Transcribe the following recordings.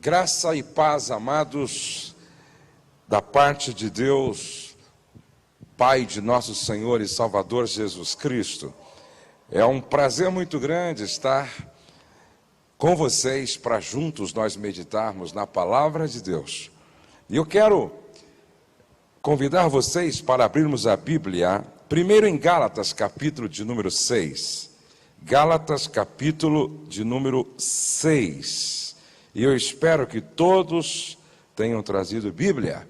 Graça e paz, amados, da parte de Deus, Pai de nosso Senhor e Salvador Jesus Cristo. É um prazer muito grande estar com vocês para juntos nós meditarmos na palavra de Deus. E eu quero convidar vocês para abrirmos a Bíblia, primeiro em Gálatas, capítulo de número 6. Gálatas, capítulo de número 6. E eu espero que todos tenham trazido Bíblia.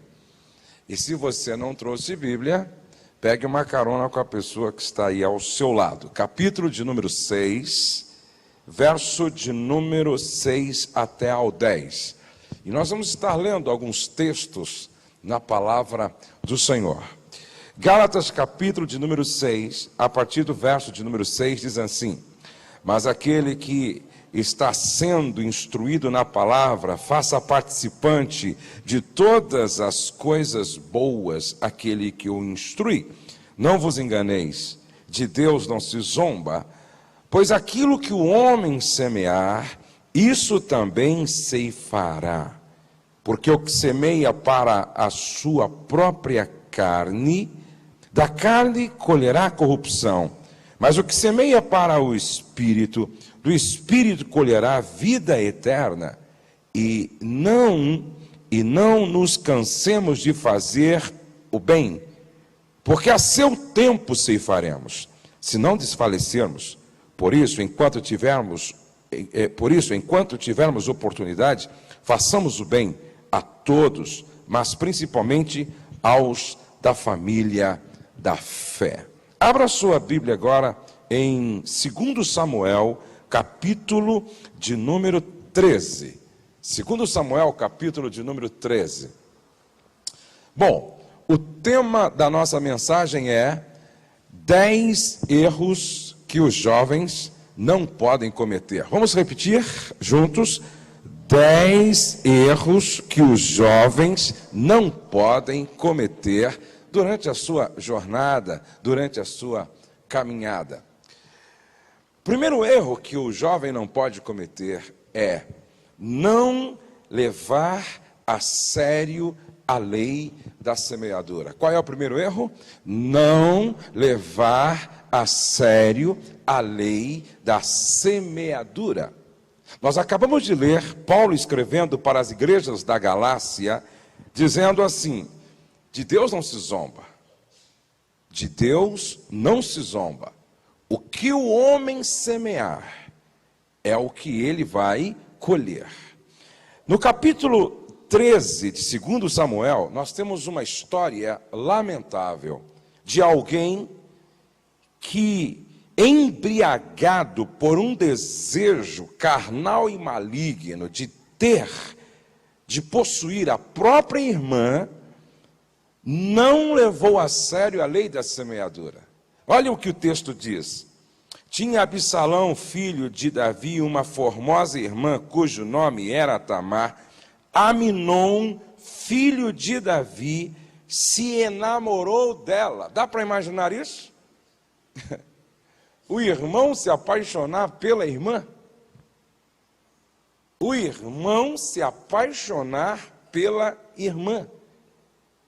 E se você não trouxe Bíblia, pegue uma carona com a pessoa que está aí ao seu lado. Capítulo de número 6, verso de número 6 até ao 10. E nós vamos estar lendo alguns textos na palavra do Senhor. Gálatas, capítulo de número 6, a partir do verso de número 6, diz assim: mas aquele que está sendo instruído na palavra, faça participante de todas as coisas boas aquele que o instrui. Não vos enganeis, de Deus não se zomba, pois aquilo que o homem semear, isso também ceifará. Porque o que semeia para a sua própria carne, da carne colherá corrupção, mas o que semeia para o Espírito, do Espírito colherá vida eterna. E não nos cansemos de fazer o bem, porque a seu tempo ceifaremos, se não desfalecermos. Por isso, enquanto tivermos oportunidade, façamos o bem a todos, mas principalmente aos da família da fé. Abra sua Bíblia agora em 2 Samuel, capítulo de número 13. 2 Samuel, capítulo de número 13. Bom, o tema da nossa mensagem é 10 erros que os jovens não podem cometer. Vamos repetir juntos? 10 erros que os jovens não podem cometer durante a sua jornada, durante a sua caminhada. O primeiro erro que o jovem não pode cometer é não levar a sério a lei da semeadura. Qual é o primeiro erro? Não levar a sério a lei da semeadura. Nós acabamos de ler Paulo escrevendo para as igrejas da Galácia, dizendo assim: de Deus não se zomba, de Deus não se zomba. O que o homem semear é o que ele vai colher. No capítulo 13 de 2 Samuel, nós temos uma história lamentável de alguém que, embriagado por um desejo carnal e maligno de possuir a própria irmã, não levou a sério a lei da semeadura. Olha o que o texto diz. Tinha Absalão, filho de Davi, uma formosa irmã, cujo nome era Tamar. Aminon, filho de Davi, se enamorou dela. Dá para imaginar isso? O irmão se apaixonar pela irmã? O irmão se apaixonar pela irmã.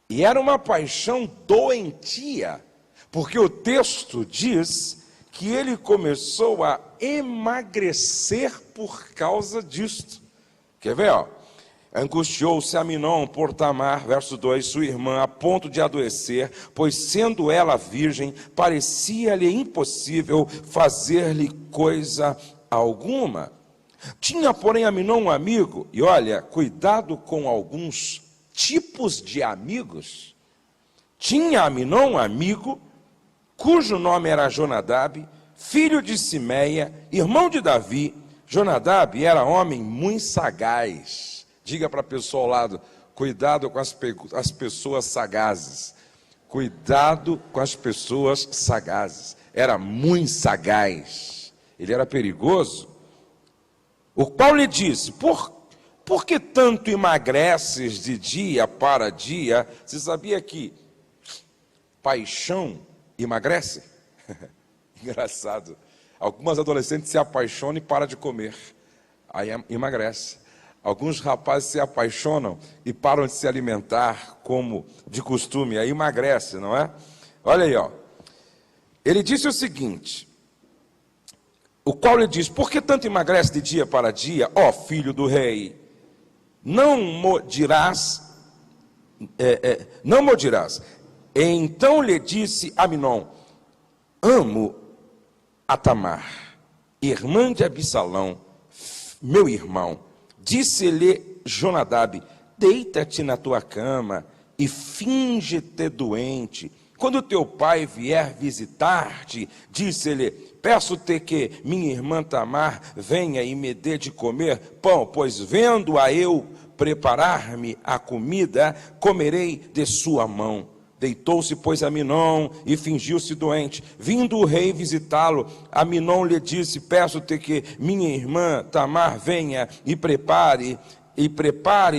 E era uma paixão doentia, porque o texto diz que ele começou a emagrecer por causa disto. Quer ver, ó? Angustiou-se Aminon por Tamar, verso 2, sua irmã, a ponto de adoecer, pois sendo ela virgem, parecia-lhe impossível fazer-lhe coisa alguma. Tinha, porém, Aminon um amigo, e olha, cuidado com alguns tipos de amigos. Tinha Aminon um amigo, cujo nome era Jonadab, filho de Simeia, irmão de Davi. Jonadab era homem muito sagaz. Diga para a pessoa ao lado: cuidado com as pessoas sagazes. Cuidado com as pessoas sagazes. Era muito sagaz. Ele era perigoso. O qual lhe disse: por que tanto emagreces de dia para dia? Você sabia que paixão emagrece? Engraçado. Algumas adolescentes se apaixonam e param de comer. Aí emagrece. Alguns rapazes se apaixonam e param de se alimentar como de costume, aí emagrece, não é? Olha aí, ó. Ele disse o seguinte, o qual lhe diz, por que tanto emagrece de dia para dia, ó filho do rei? Não dirás. Então lhe disse Aminon, amo a Tamar, irmã de Absalão, meu irmão. Disse-lhe Jonadab, deita-te na tua cama e finge-te doente. Quando teu pai vier visitar-te, disse-lhe, peço-te que minha irmã Tamar venha e me dê de comer pão, pois vendo-a eu preparar-me a comida, comerei de sua mão. Deitou-se, pois, Aminon e fingiu-se doente. Vindo o rei visitá-lo, Aminon lhe disse, peço-te que minha irmã Tamar venha e prepare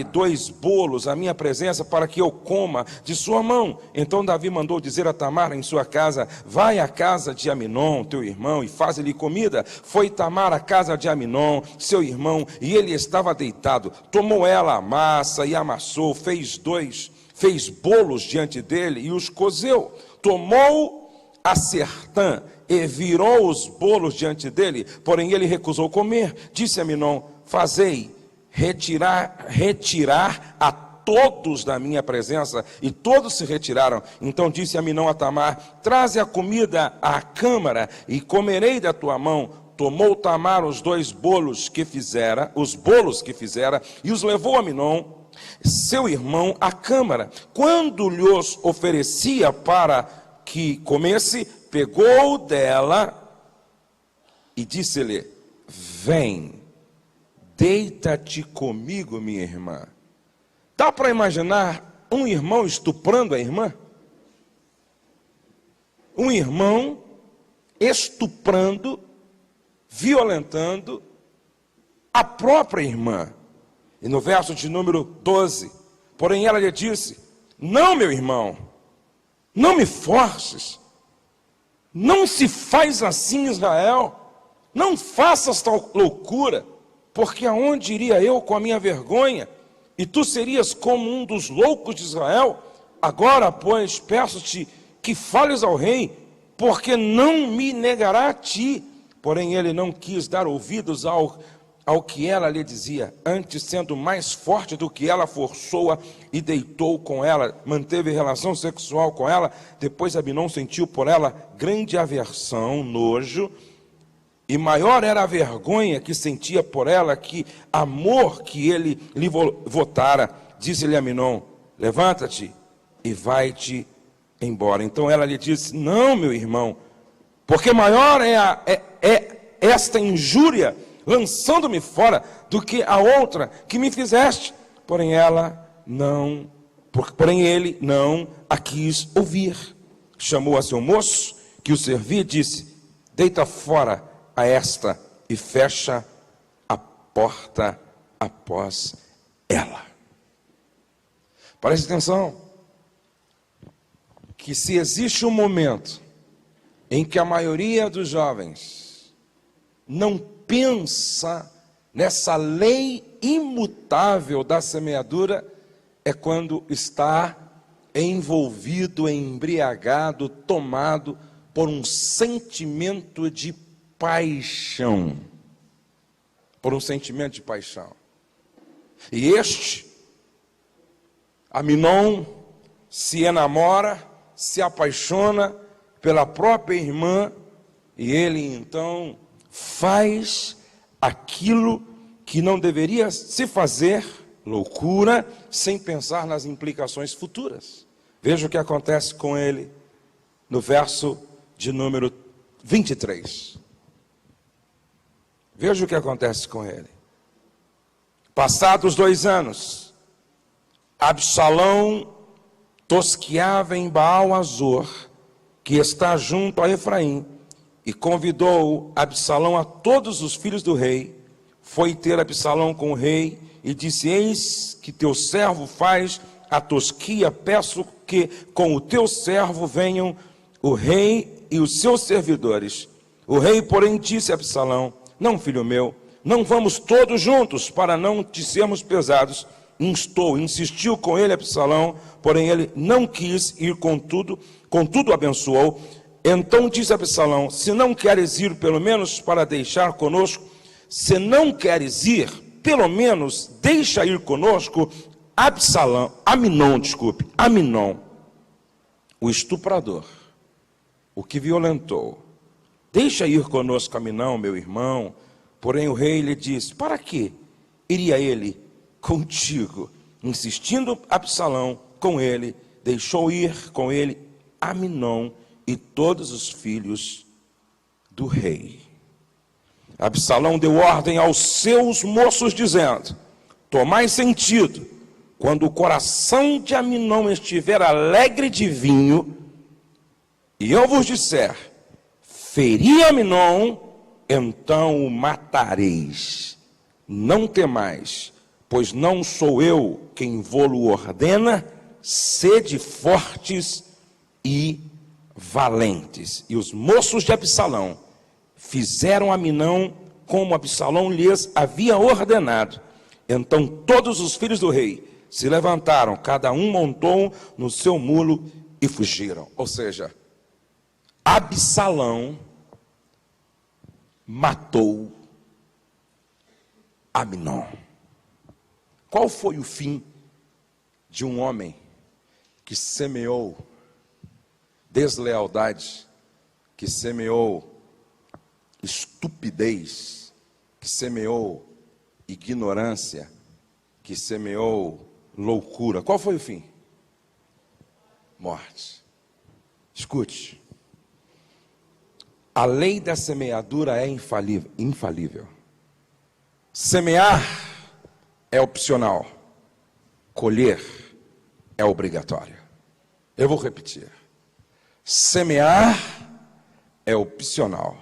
2 bolos à minha presença para que eu coma de sua mão. Então Davi mandou dizer a Tamar em sua casa, vai à casa de Aminon, teu irmão, e faz-lhe comida. Foi Tamar à casa de Aminon, seu irmão, e ele estava deitado. Tomou ela a massa e amassou, fez bolos diante dele e os cozeu. Tomou a sertã e virou os bolos diante dele, porém ele recusou comer. Disse a Aminon, fazei retirar a todos da minha presença, e todos se retiraram. Então disse Aminon a Tamar, traze a comida à câmara e comerei da tua mão. Tomou Tamar os bolos que fizera, e os levou a Aminon, seu irmão, à câmara. Quando lhos oferecia para que comesse, pegou dela e disse-lhe, vem, deita-te comigo, minha irmã. Dá para imaginar um irmão estuprando a irmã? Um irmão estuprando, violentando a própria irmã. E no verso de número 12, porém ela lhe disse, não, meu irmão, não me forces, não se faz assim, Israel, não faças tal loucura, porque aonde iria eu com a minha vergonha? E tu serias como um dos loucos de Israel? Agora, pois, peço-te que fales ao rei, porque não me negará a ti. Porém ele não quis dar ouvidos ao que ela lhe dizia, antes sendo mais forte do que ela, forçou-a e deitou com ela, manteve relação sexual com ela. Depois Aminon sentiu por ela grande aversão, nojo, e maior era a vergonha que sentia por ela, que amor que ele lhe votara. Disse-lhe Aminon, levanta-te e vai-te embora. Então ela lhe disse, não, meu irmão, porque maior é esta injúria, lançando-me fora, do que a outra que me fizeste. Porém ele não a quis ouvir. Chamou a seu moço, que o servia, e disse, deita fora a esta, e fecha a porta após ela. Preste atenção, que se existe um momento em que a maioria dos jovens não pensa nessa lei imutável da semeadura, é quando está envolvido, embriagado, tomado por um sentimento de paixão. Por um sentimento de paixão. E Aminon, se enamora, se apaixona pela própria irmã, e ele então faz aquilo que não deveria se fazer, loucura, sem pensar nas implicações futuras. Veja o que acontece com ele no verso de número 23. Veja o que acontece com ele. Passados 2 anos, Absalão tosqueava em Baal-Azor, que está junto a Efraim, e convidou Absalão a todos os filhos do rei. Foi ter Absalão com o rei e disse, eis que teu servo faz a tosquia, peço que com o teu servo venham o rei e os seus servidores. O rei, porém, disse a Absalão, não, filho meu, não vamos todos juntos, para não te sermos pesados? Insistiu com ele Absalão, porém ele não quis ir, contudo abençoou. Então disse Absalão: se não queres ir, pelo menos para deixar conosco, se não queres ir, pelo menos deixa ir conosco Aminon, o estuprador, o que violentou. Deixa ir conosco Aminon, meu irmão. Porém o rei lhe disse: para que iria ele contigo? Insistindo Absalão com ele, deixou ir com ele Aminon e todos os filhos do rei. Absalão deu ordem aos seus moços, dizendo: tomai sentido, quando o coração de Aminon estiver alegre de vinho, e eu vos disser: feri Aminon, então o matareis. Não temais, pois não sou eu quem vô-lo ordena, sede fortes e valentes. E os moços de Absalão fizeram a Aminon como Absalão lhes havia ordenado. Então todos os filhos do rei se levantaram, cada um montou no seu mulo e fugiram. Ou seja, Absalão matou Aminon. Qual foi o fim de um homem que semeou deslealdade, que semeou estupidez, que semeou ignorância, que semeou loucura? Qual foi o fim? Morte. Escute. A lei da semeadura é infalível. Semear é opcional. Colher é obrigatório. Eu vou repetir. Semear é opcional.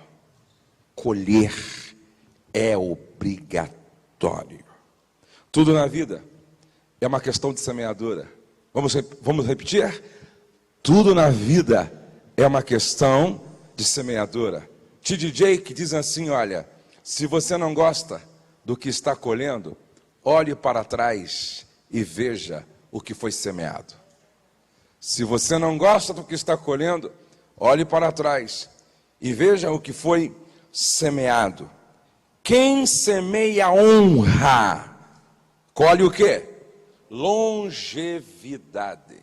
Colher é obrigatório. Tudo na vida é uma questão de semeadura. Vamos repetir? Tudo na vida é uma questão de semeadura. T.D. Jakes diz assim: olha, se você não gosta do que está colhendo, olhe para trás e veja o que foi semeado. Se você não gosta do que está colhendo, olhe para trás e veja o que foi semeado. Quem semeia honra, colhe o quê? Longevidade.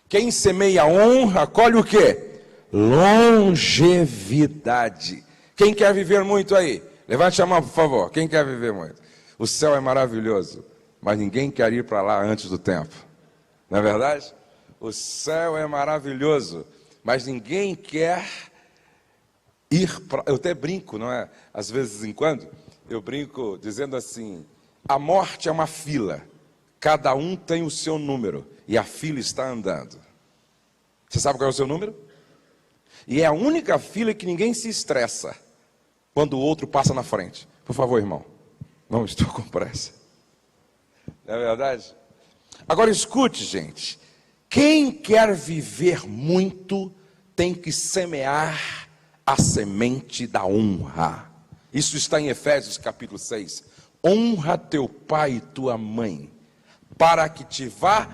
Quem semeia honra, colhe o quê? Longevidade. Quem quer viver muito aí? Levante a mão, por favor. Quem quer viver muito? O céu é maravilhoso, mas ninguém quer ir para lá antes do tempo. Não é verdade? O céu é maravilhoso, mas ninguém quer ir para... Eu até brinco, não é? Às vezes em quando, eu brinco dizendo assim: a morte é uma fila, cada um tem o seu número, e a fila está andando. Você sabe qual é o seu número? E é a única fila que ninguém se estressa quando o outro passa na frente. Por favor, irmão, não estou com pressa. Não é verdade? Agora escute, gente. Quem quer viver muito tem que semear a semente da honra. Isso está em Efésios capítulo 6. Honra teu pai e tua mãe, para que te vá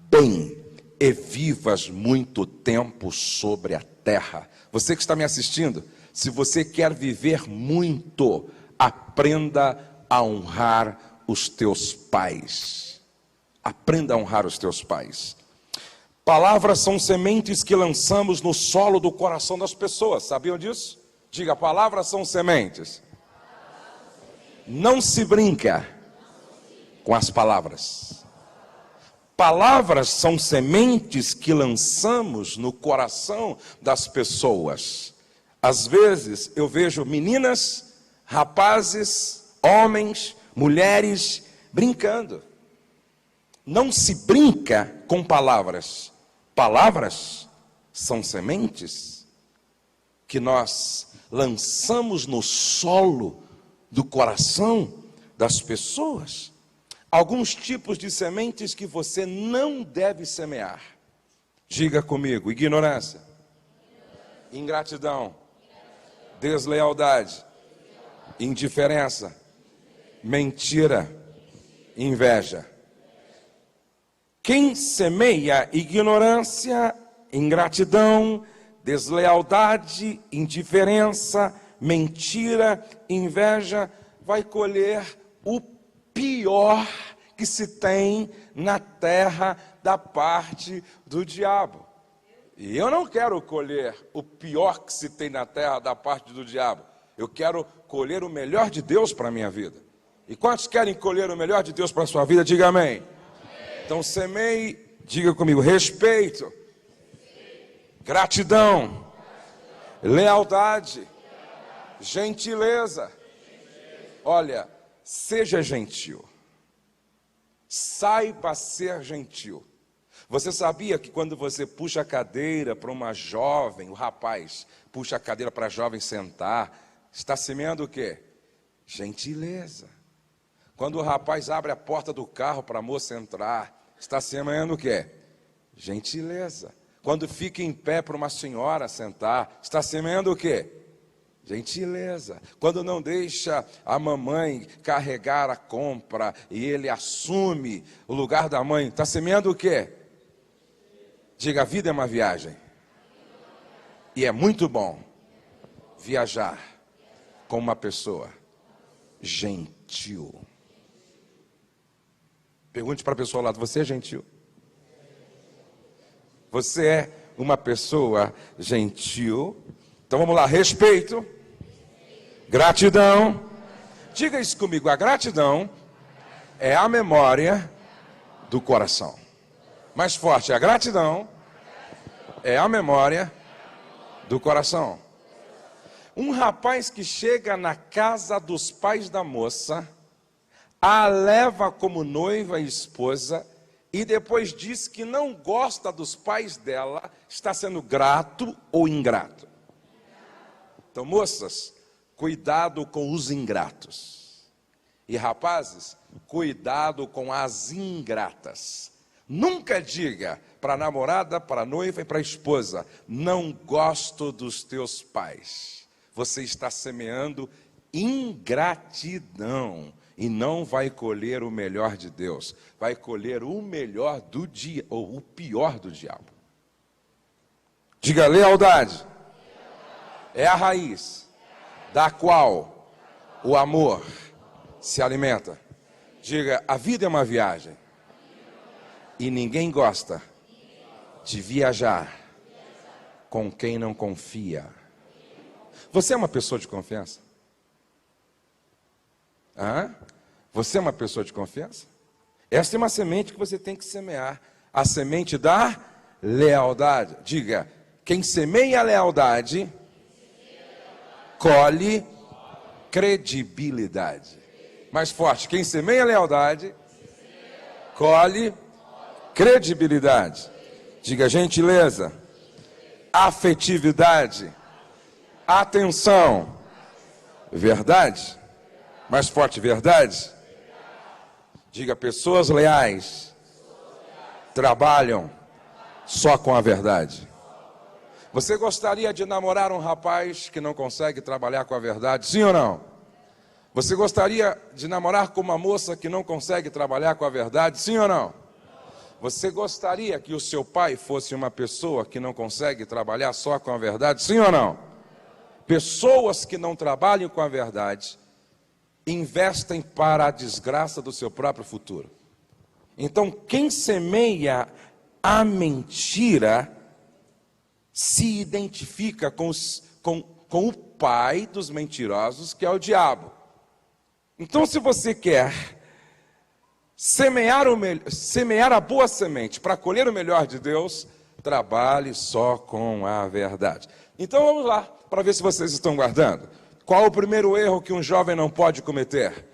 bem e vivas muito tempo sobre a terra. Você que está me assistindo, se você quer viver muito, aprenda a honrar os teus pais. Aprenda a honrar os teus pais. Palavras são sementes que lançamos no solo do coração das pessoas. Sabiam disso? Diga: palavras são sementes. Não se brinca com as palavras. Palavras são sementes que lançamos no coração das pessoas. Às vezes eu vejo meninas, rapazes, homens, mulheres brincando. Não se brinca com palavras. Palavras são sementes que nós lançamos no solo do coração das pessoas. Alguns tipos de sementes que você não deve semear. Diga comigo: ignorância, ingratidão, deslealdade, indiferença, mentira, inveja. Quem semeia ignorância, ingratidão, deslealdade, indiferença, mentira, inveja, vai colher o pior que se tem na terra da parte do diabo. E eu não quero colher o pior que se tem na terra da parte do diabo. Eu quero colher o melhor de Deus para a minha vida. E quantos querem colher o melhor de Deus para a sua vida? Diga amém. Então semeie, diga comigo, respeito, gratidão, lealdade, gentileza. Olha, seja gentil. Saiba ser gentil. Você sabia que quando você puxa a cadeira para uma jovem, o rapaz puxa a cadeira para a jovem sentar, está semeando o quê? Gentileza. Quando o rapaz abre a porta do carro para a moça entrar, está semeando o quê? Gentileza. Quando fica em pé para uma senhora sentar, está semeando o quê? Gentileza. Quando não deixa a mamãe carregar a compra e ele assume o lugar da mãe, está semeando o quê? Diga, a vida é uma viagem. E é muito bom viajar com uma pessoa gentil. Pergunte para a pessoa ao lado, você é gentil? Você é uma pessoa gentil? Então vamos lá, respeito, gratidão. Diga isso comigo, a gratidão é a memória do coração. Mais forte, a gratidão é a memória do coração. Um rapaz que chega na casa dos pais da moça, a leva como noiva e esposa, e depois diz que não gosta dos pais dela, está sendo grato ou ingrato? Então, moças, cuidado com os ingratos. E rapazes, cuidado com as ingratas. Nunca diga para a namorada, para a noiva e para a esposa, não gosto dos teus pais. Você está semeando ingratidão e não vai colher o melhor de Deus. Vai colher o melhor do dia, ou o pior do diabo. Diga, lealdade é a raiz da qual o amor se alimenta. Diga, a vida é uma viagem. E ninguém gosta de viajar com quem não confia. Você é uma pessoa de confiança? Você é uma pessoa de confiança? Essa é uma semente que você tem que semear. A semente da lealdade. Diga, quem semeia a lealdade, colhe credibilidade. Mais forte, quem semeia a lealdade, colhe credibilidade. Diga, gentileza, afetividade, atenção, verdade. Mais forte, verdade. Diga, pessoas leais trabalham só com a verdade. Você gostaria de namorar um rapaz que não consegue trabalhar com a verdade? Sim ou não? Você gostaria de namorar com uma moça que não consegue trabalhar com a verdade? Sim ou não? Você gostaria que o seu pai fosse uma pessoa que não consegue trabalhar só com a verdade? Sim ou não? Pessoas que não trabalham com a verdade investem para a desgraça do seu próprio futuro. Então, quem semeia a mentira se identifica com o pai dos mentirosos, que é o diabo. Então, se você quer semear a boa semente para colher o melhor de Deus, trabalhe só com a verdade. Então, vamos lá, para ver se vocês estão guardando. Qual o primeiro erro que um jovem não pode cometer?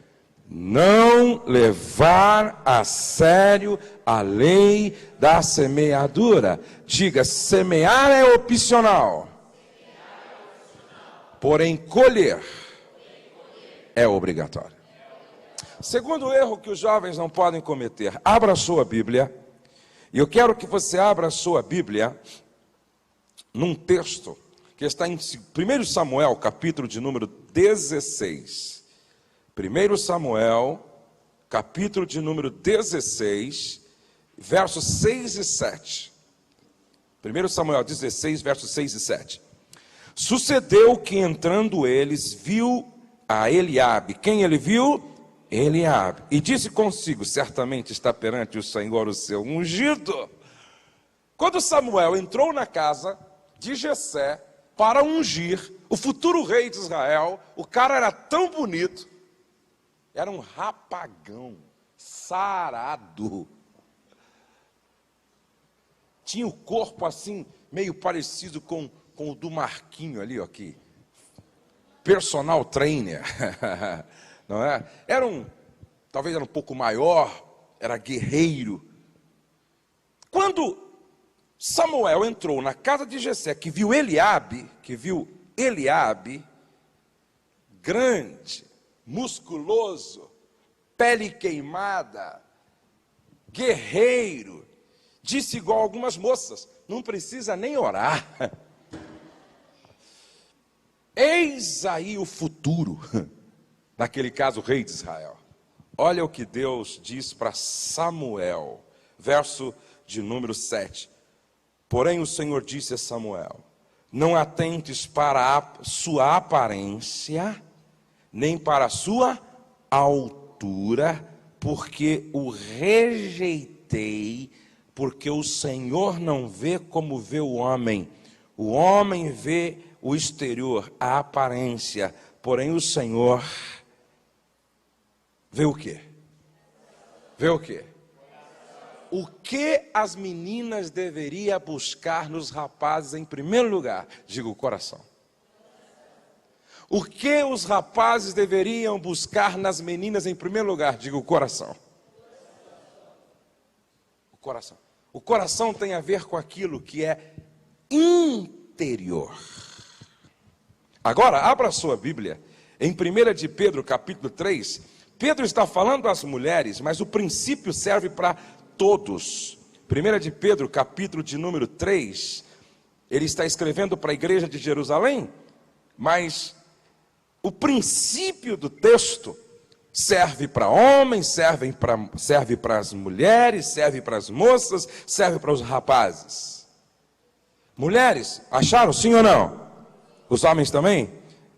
Não levar a sério a lei da semeadura. Diga, semear é opcional, porém colher é obrigatório. Segundo erro que os jovens não podem cometer, abra a sua Bíblia, e eu quero que você abra a sua Bíblia num texto que está em 1 Samuel, capítulo de número 16. 1 Samuel, capítulo de número 16, versos 6 e 7. 1 Samuel 16, versos 6 e 7. Sucedeu que entrando eles, viu a Eliabe. Quem ele viu? Eliabe. E disse consigo, certamente está perante o Senhor o seu ungido. Quando Samuel entrou na casa de Jessé para ungir o futuro rei de Israel, o cara era tão bonito, era um rapagão, sarado. Tinha o corpo assim, meio parecido com o do Marquinho ali, ó, aqui. Personal trainer, não é? Talvez era um pouco maior, era guerreiro. Quando Samuel entrou na casa de Jessé, que viu Eliabe, grande, musculoso, pele queimada, guerreiro, disse igual algumas moças, não precisa nem orar. Eis aí o futuro, naquele caso o rei de Israel. Olha o que Deus diz para Samuel, verso de número 7. Porém o Senhor disse a Samuel, não atentes para a sua aparência, nem para a sua altura, porque o rejeitei, porque o Senhor não vê como vê o homem vê o exterior, a aparência, porém o Senhor vê o quê? Vê o quê? O que as meninas deveriam buscar nos rapazes em primeiro lugar? Diga o coração. O que os rapazes deveriam buscar nas meninas em primeiro lugar? Diga o coração. O coração. O coração tem a ver com aquilo que é interior. Agora, abra a sua Bíblia, em 1 de Pedro, capítulo 3, Pedro está falando às mulheres, mas o princípio serve para todos. 1 de Pedro, capítulo de número 3, ele está escrevendo para a igreja de Jerusalém, mas o princípio do texto serve para homens, serve para as mulheres, serve para as moças, serve para os rapazes. Mulheres, acharam sim ou não? Os homens também?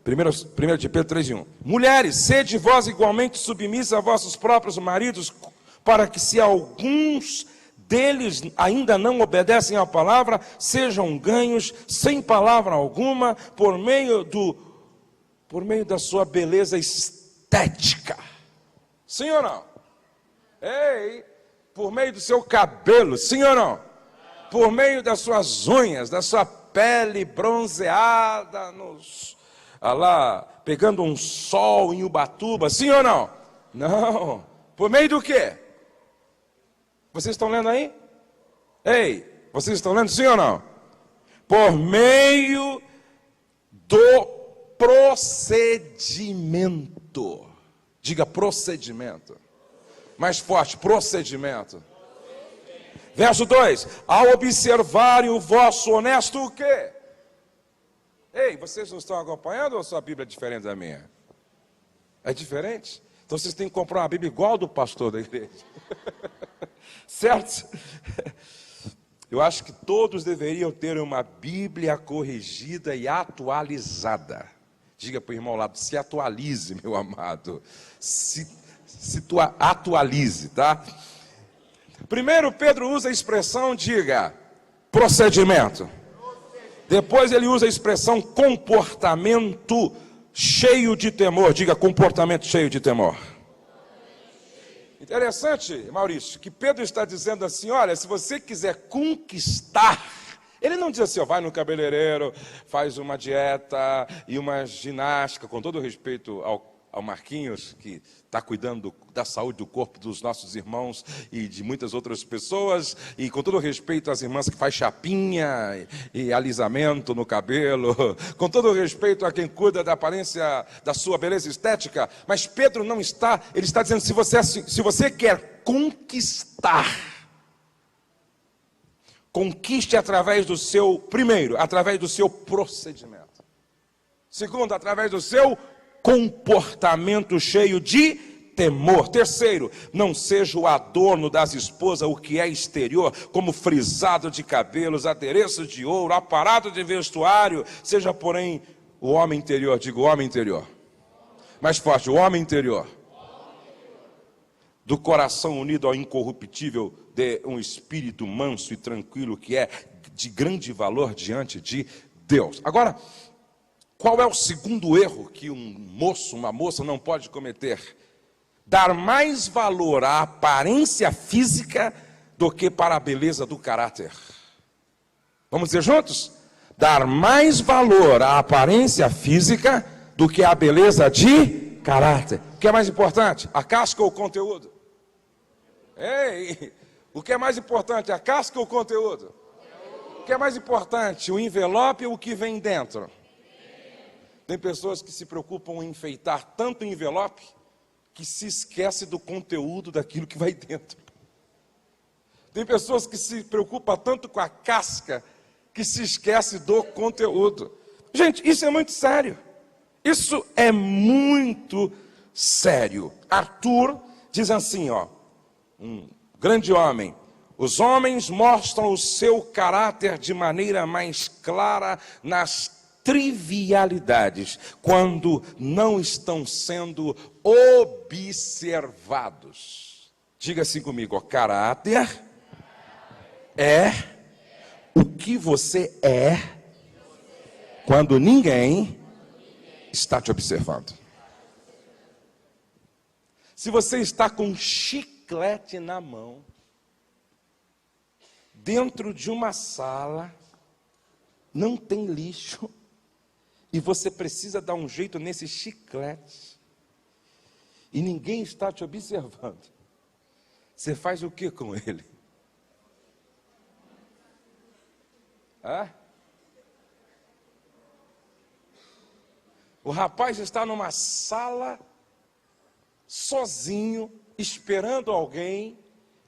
1 de Pedro 3:1. Mulheres, sede vós igualmente submissas a vossos próprios maridos, para que se alguns deles ainda não obedecem à palavra, sejam ganhos sem palavra alguma, por meio da sua beleza estética. Sim ou não? Ei, por meio do seu cabelo, sim ou não? Por meio das suas unhas, da sua pele bronzeada, pegando um sol em Ubatuba, sim ou não? Não. Por meio do quê? Vocês estão lendo aí? Ei, vocês estão lendo sim ou não? Por meio do procedimento. Diga procedimento. Mais forte, procedimento. Verso 2, ao observarem o vosso honesto o quê? Ei, vocês não estão acompanhando ou a sua Bíblia é diferente da minha? É diferente? Então vocês têm que comprar uma Bíblia igual do pastor da igreja. Certo? Eu acho que todos deveriam ter uma Bíblia corrigida e atualizada. Diga para o irmão ao lado, se atualize, meu amado. Atualize, tá? Primeiro Pedro usa a expressão, diga, procedimento. Depois ele usa a expressão comportamento cheio de temor. Diga, comportamento cheio de temor. Interessante, Maurício, que Pedro está dizendo assim, olha, se você quiser conquistar, ele não diz assim, ó, vai no cabeleireiro, faz uma dieta e uma ginástica, com todo respeito ao Marquinhos, que está cuidando da saúde do corpo dos nossos irmãos e de muitas outras pessoas, e com todo respeito às irmãs que faz chapinha e alisamento no cabelo, com todo respeito a quem cuida da aparência da sua beleza estética, mas Pedro não está, ele está dizendo, se você quer conquistar, conquiste através do seu, primeiro, através do seu procedimento. Segundo, através do seu comportamento cheio de temor. Terceiro, não seja o adorno das esposas, o que é exterior, como frisado de cabelos, adereços de ouro, aparato de vestuário. Seja, porém, o homem interior. Digo, o homem interior. Mais forte, o homem interior. Do coração unido ao incorruptível, de um espírito manso e tranquilo, que é de grande valor diante de Deus. Agora, qual é o segundo erro que um moço, uma moça não pode cometer? Dar mais valor à aparência física do que para a beleza do caráter. Vamos dizer juntos? Dar mais valor à aparência física do que à beleza de caráter. O que é mais importante? A casca ou o conteúdo? Ei, o que é mais importante? A casca ou o conteúdo? O que é mais importante? O envelope ou o que vem dentro? Tem pessoas que se preocupam em enfeitar tanto o envelope que se esquece do conteúdo daquilo que vai dentro. Tem pessoas que se preocupam tanto com a casca que se esquece do conteúdo. Gente, isso é muito sério. Isso é muito sério. Arthur diz assim, ó, um grande homem: os homens mostram o seu caráter de maneira mais clara nas trivialidades, quando não estão sendo observados. Diga assim comigo, ó, caráter é o que você é quando ninguém está te observando. Se você está com um chiclete na mão, dentro de uma sala, não tem lixo, e você precisa dar um jeito nesse chiclete, e ninguém está te observando, você faz o que com ele? O rapaz está numa sala, sozinho, esperando alguém,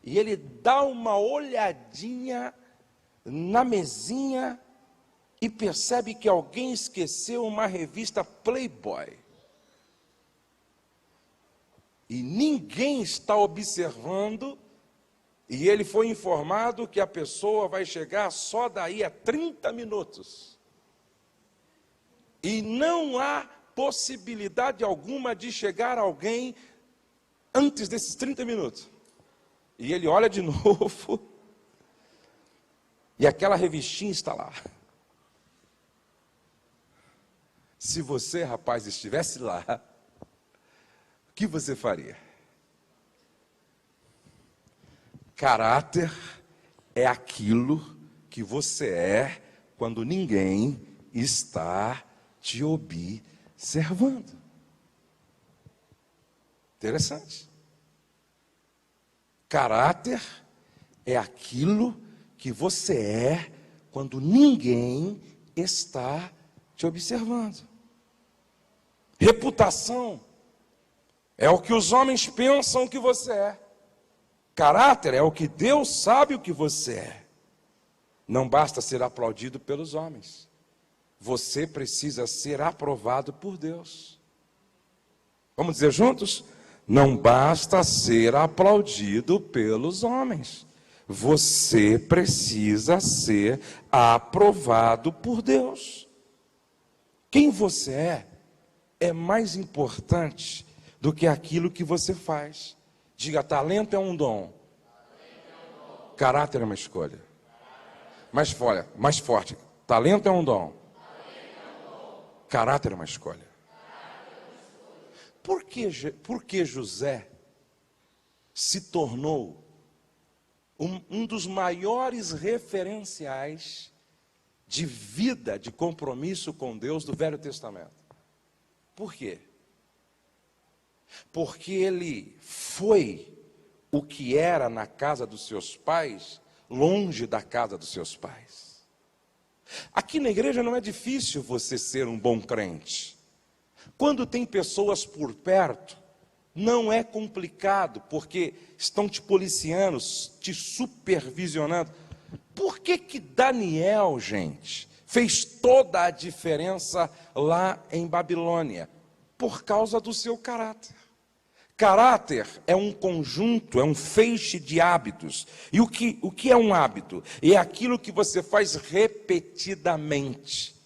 e ele dá uma olhadinha na mesinha e percebe que alguém esqueceu uma revista Playboy. E ninguém está observando, e ele foi informado que a pessoa vai chegar só daí a 30 minutos. E não há possibilidade alguma de chegar alguém antes desses 30 minutos. E ele olha de novo, e aquela revistinha está lá. Se você, rapaz, estivesse lá, o que você faria? Caráter é aquilo que você é quando ninguém está te observando. Interessante. Caráter é aquilo que você é quando ninguém está te observando. Reputação é o que os homens pensam que você é. Caráter é o que Deus sabe o que você é. Não basta ser aplaudido pelos homens. Você precisa ser aprovado por Deus. Vamos dizer juntos? Não basta ser aplaudido pelos homens. Você precisa ser aprovado por Deus. Quem você é mais importante do que aquilo que você faz. Diga, talento é um dom. Caráter é uma escolha. Mais forte. Talento é um dom. Caráter é uma escolha. Por que José se tornou um dos maiores referenciais de vida, de compromisso com Deus do Velho Testamento? Por quê? Porque ele foi o que era na casa dos seus pais, longe da casa dos seus pais. Aqui na igreja não é difícil você ser um bom crente. Quando tem pessoas por perto, não é complicado, porque estão te policiando, te supervisionando. Por que Daniel, gente, fez toda a diferença lá em Babilônia? Por causa do seu caráter. Caráter é um conjunto, é um feixe de hábitos. E o que é um hábito? É aquilo que você faz repetidamente.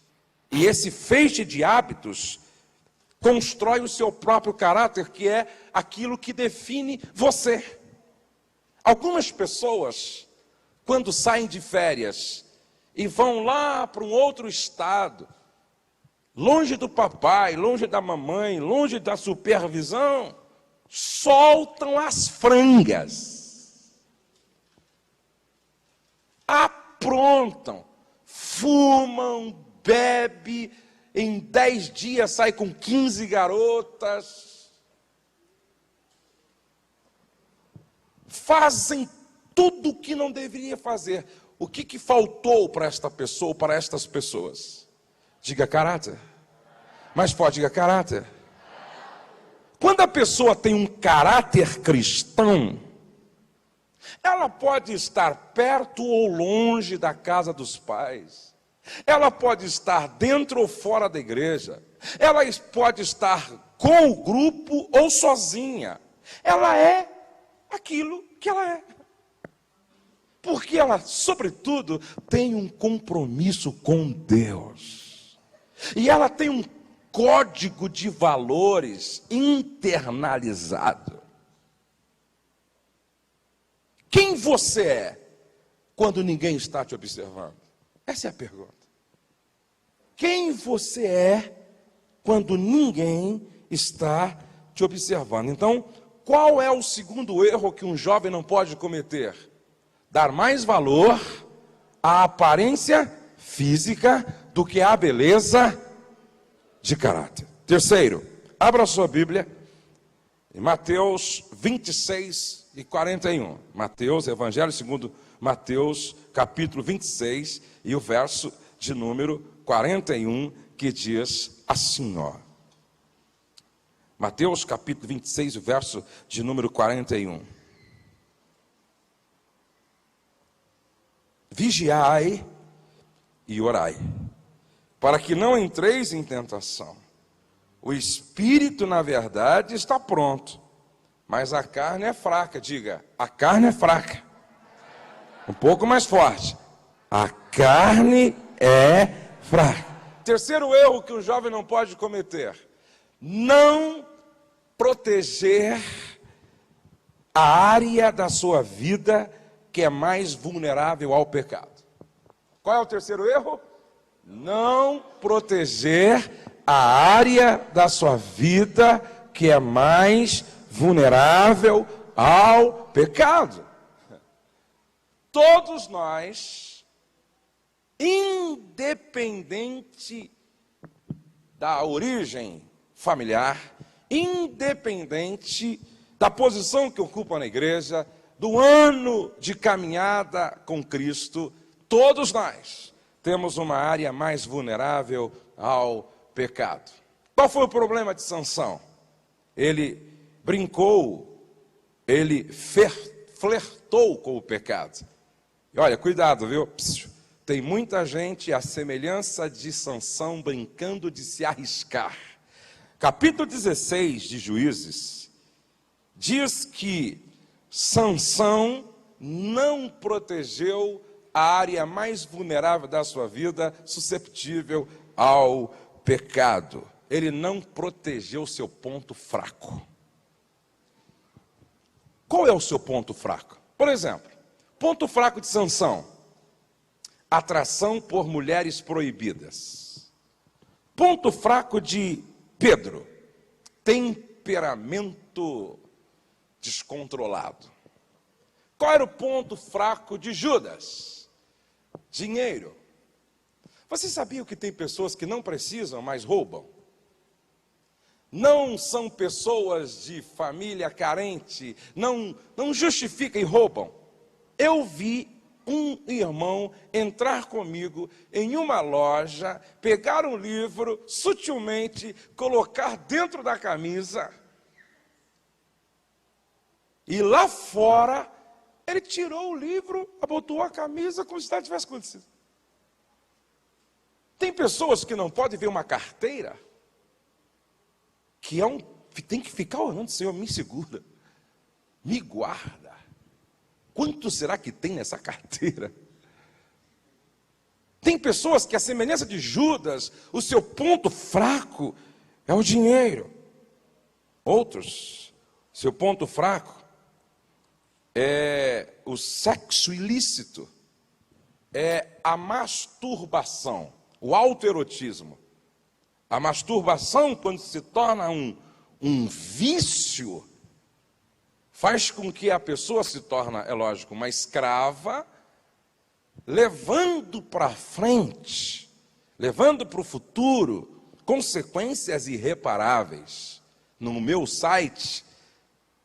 E esse feixe de hábitos constrói o seu próprio caráter, que é aquilo que define você. Algumas pessoas, quando saem de férias e vão lá para um outro estado, longe do papai, longe da mamãe, longe da supervisão, soltam as frangas, aprontam, fumam, bebem, em 10 dias sai com 15 garotas, fazem tudo o que não deveria fazer. O que faltou para esta pessoa, para estas pessoas? Diga caráter. Mais forte, diga caráter. Quando a pessoa tem um caráter cristão, ela pode estar perto ou longe da casa dos pais. Ela pode estar dentro ou fora da igreja. Ela pode estar com o grupo ou sozinha. Ela é aquilo que ela é. Porque ela, sobretudo, tem um compromisso com Deus. E ela tem um código de valores internalizado. Quem você é quando ninguém está te observando? Essa é a pergunta. Quem você é quando ninguém está te observando? Então, qual é o segundo erro que um jovem não pode cometer? Dar mais valor à aparência física do que à beleza de caráter. Terceiro, abra sua Bíblia em Mateus 26 e 41. Mateus, Evangelho segundo Mateus, capítulo 26 e o verso de número 41, que diz assim, ó. Mateus, capítulo 26, o verso de número 41. Vigiai e orai, para que não entreis em tentação. O espírito, na verdade, está pronto, mas a carne é fraca. Diga, a carne é fraca. Um pouco mais forte. A carne é fraca. Terceiro erro que um jovem não pode cometer: não proteger a área da sua vida que é mais vulnerável ao pecado. Qual é o terceiro erro? Não proteger a área da sua vida que é mais vulnerável ao pecado. Todos nós, independente da origem familiar, independente da posição que ocupa na igreja, do ano de caminhada com Cristo, todos nós temos uma área mais vulnerável ao pecado. Qual foi o problema de Sansão? Ele brincou, ele flertou com o pecado. E olha, cuidado, viu? Tem muita gente à semelhança de Sansão brincando de se arriscar. Capítulo 16 de Juízes diz que Sansão não protegeu a área mais vulnerável da sua vida, susceptível ao pecado. Ele não protegeu o seu ponto fraco. Qual é o seu ponto fraco? Por exemplo, ponto fraco de Sansão: atração por mulheres proibidas. Ponto fraco de Pedro: temperamento descontrolado. Qual era o ponto fraco de Judas? Dinheiro. Você sabia que tem pessoas que não precisam, mas roubam? Não são pessoas de família carente, não justificam e roubam. Eu vi um irmão entrar comigo em uma loja, pegar um livro, sutilmente colocar dentro da camisa, e lá fora ele tirou o livro, abotoou a camisa como se nada tivesse acontecido. Tem pessoas que não podem ver uma carteira, que tem que ficar orando: Senhor, me segura, me guarda. Quanto será que tem nessa carteira? Tem pessoas que, a semelhança de Judas, o seu ponto fraco é o dinheiro. Outros, seu ponto fraco é o sexo ilícito, é a masturbação, o autoerotismo. A masturbação, quando se torna um vício, faz com que a pessoa se torne, é lógico, uma escrava, levando para frente, levando para o futuro, consequências irreparáveis. No meu site,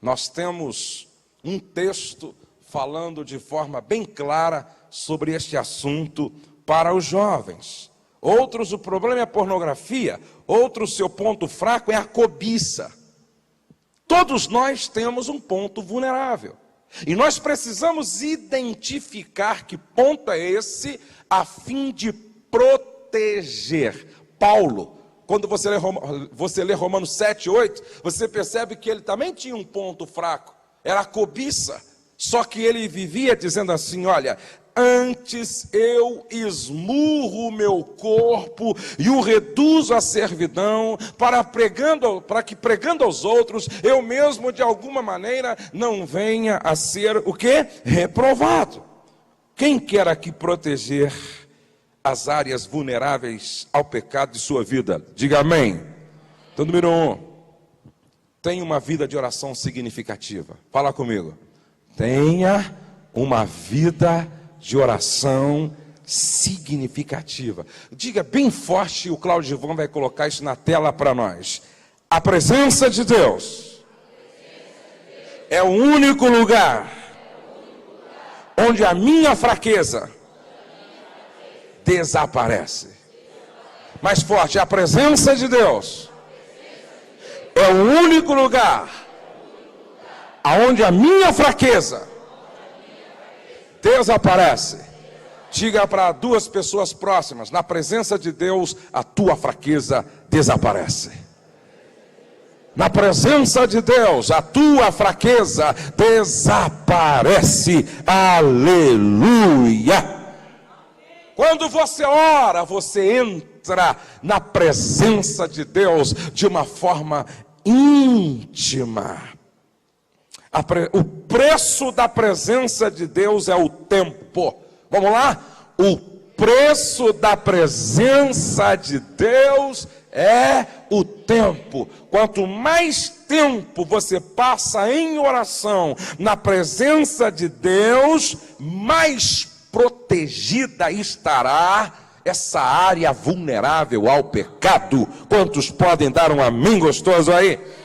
nós temos um texto falando de forma bem clara sobre este assunto para os jovens. Outros, o problema é a pornografia. Outros, seu ponto fraco é a cobiça. Todos nós temos um ponto vulnerável. E nós precisamos identificar que ponto é esse, a fim de proteger. Paulo, quando você lê Romanos 7, 8, você percebe que ele também tinha um ponto fraco, era a cobiça. Só que ele vivia dizendo assim: olha, antes eu esmurro o meu corpo e o reduzo à servidão, para que pregando aos outros, eu mesmo de alguma maneira não venha a ser o quê? Reprovado. Quem quer aqui proteger as áreas vulneráveis ao pecado de sua vida? Diga amém. Então, número 1, tenha uma vida de oração significativa. Fala comigo. Tenha uma vida de oração significativa. Diga bem forte, o Cláudio Givão vai colocar isso na tela para nós. A presença de Deus é o único lugar onde a minha fraqueza desaparece. Mais forte, a presença de Deus é o único lugar aonde a minha fraqueza desaparece. Diga para 2 pessoas próximas: na presença de Deus, a tua fraqueza desaparece. Na presença de Deus, a tua fraqueza desaparece. Aleluia! Quando você ora, você entra na presença de Deus de uma forma íntima. O preço da presença de Deus é o tempo. Vamos lá? O preço da presença de Deus é o tempo. Quanto mais tempo você passa em oração na presença de Deus, mais protegida estará essa área vulnerável ao pecado. Quantos podem dar um amém gostoso aí?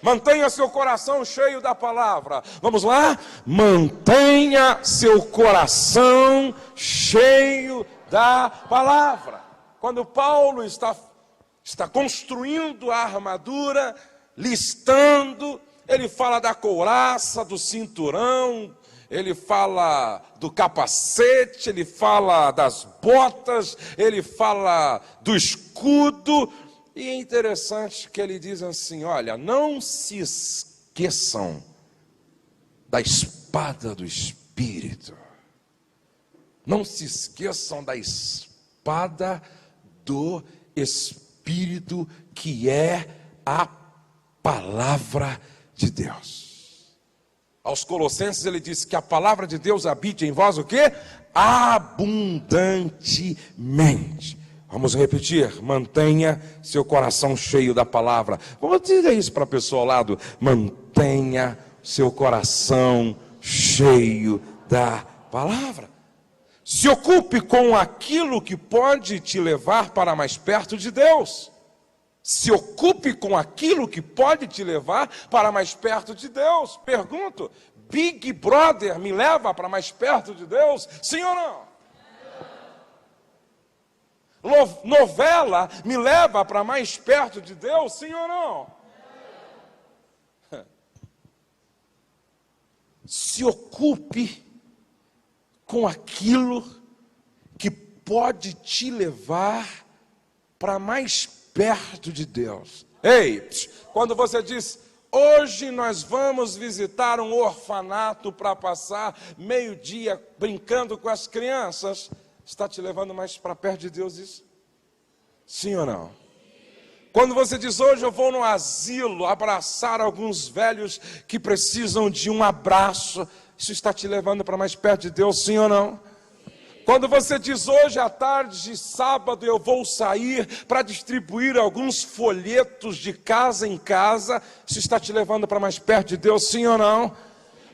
Mantenha seu coração cheio da palavra. Vamos lá? Mantenha seu coração cheio da palavra. Quando Paulo está construindo a armadura, listando, ele fala da couraça, do cinturão, ele fala do capacete, ele fala das botas, ele fala do escudo. E é interessante que ele diz assim: olha, não se esqueçam da espada do Espírito. Não se esqueçam da espada do Espírito, que é a palavra de Deus. Aos Colossenses ele diz que a palavra de Deus habite em vós o quê? Abundantemente. Vamos repetir: mantenha seu coração cheio da palavra. Vamos dizer isso para a pessoa ao lado: mantenha seu coração cheio da palavra. Se ocupe com aquilo que pode te levar para mais perto de Deus. Se ocupe com aquilo que pode te levar para mais perto de Deus. Pergunto: Big Brother me leva para mais perto de Deus? Sim ou não? Novela me leva para mais perto de Deus? Sim ou não? Se ocupe com aquilo que pode te levar para mais perto de Deus. Ei, quando você diz, hoje nós vamos visitar um orfanato para passar meio-dia brincando com as crianças, está te levando mais para perto de Deus isso? Sim ou não? Quando você diz, hoje eu vou no asilo abraçar alguns velhos que precisam de um abraço, isso está te levando para mais perto de Deus, sim ou não? Quando você diz, hoje à tarde, sábado, eu vou sair para distribuir alguns folhetos de casa em casa, isso está te levando para mais perto de Deus, sim ou não?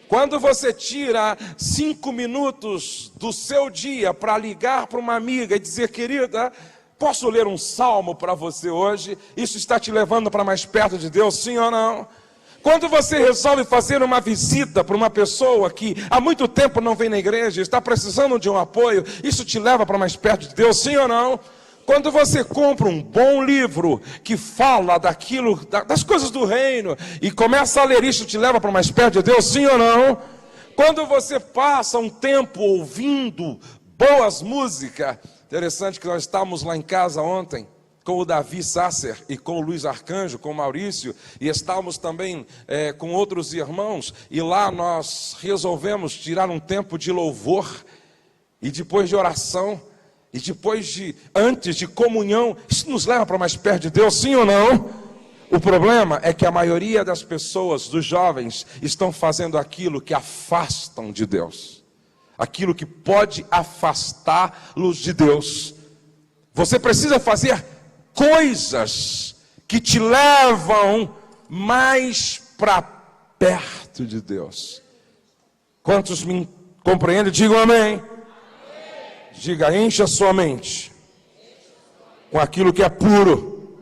Quando você tira 5 minutos do seu dia para ligar para uma amiga e dizer, querida, posso ler um salmo para você hoje? Isso está te levando para mais perto de Deus, sim ou não? Quando você resolve fazer uma visita para uma pessoa que há muito tempo não vem na igreja, está precisando de um apoio, isso te leva para mais perto de Deus, sim ou não? Quando você compra um bom livro que fala daquilo, das coisas do reino, e começa a ler, isso te leva para mais perto de Deus, sim ou não? Quando você passa um tempo ouvindo boas músicas, interessante que nós estávamos lá em casa ontem, com o Davi Sasser e com o Luiz Arcanjo, com o Maurício, e estávamos também com outros irmãos, e lá nós resolvemos tirar um tempo de louvor, e depois de oração, e antes de comunhão, isso nos leva para mais perto de Deus, sim ou não? O problema é que a maioria das pessoas, dos jovens, estão fazendo aquilo que afastam de Deus, aquilo que pode afastá-los de Deus. Você precisa fazer coisas que te levam mais para perto de Deus. Quantos me compreendem? Digam amém. Diga, encha sua mente com aquilo que é puro,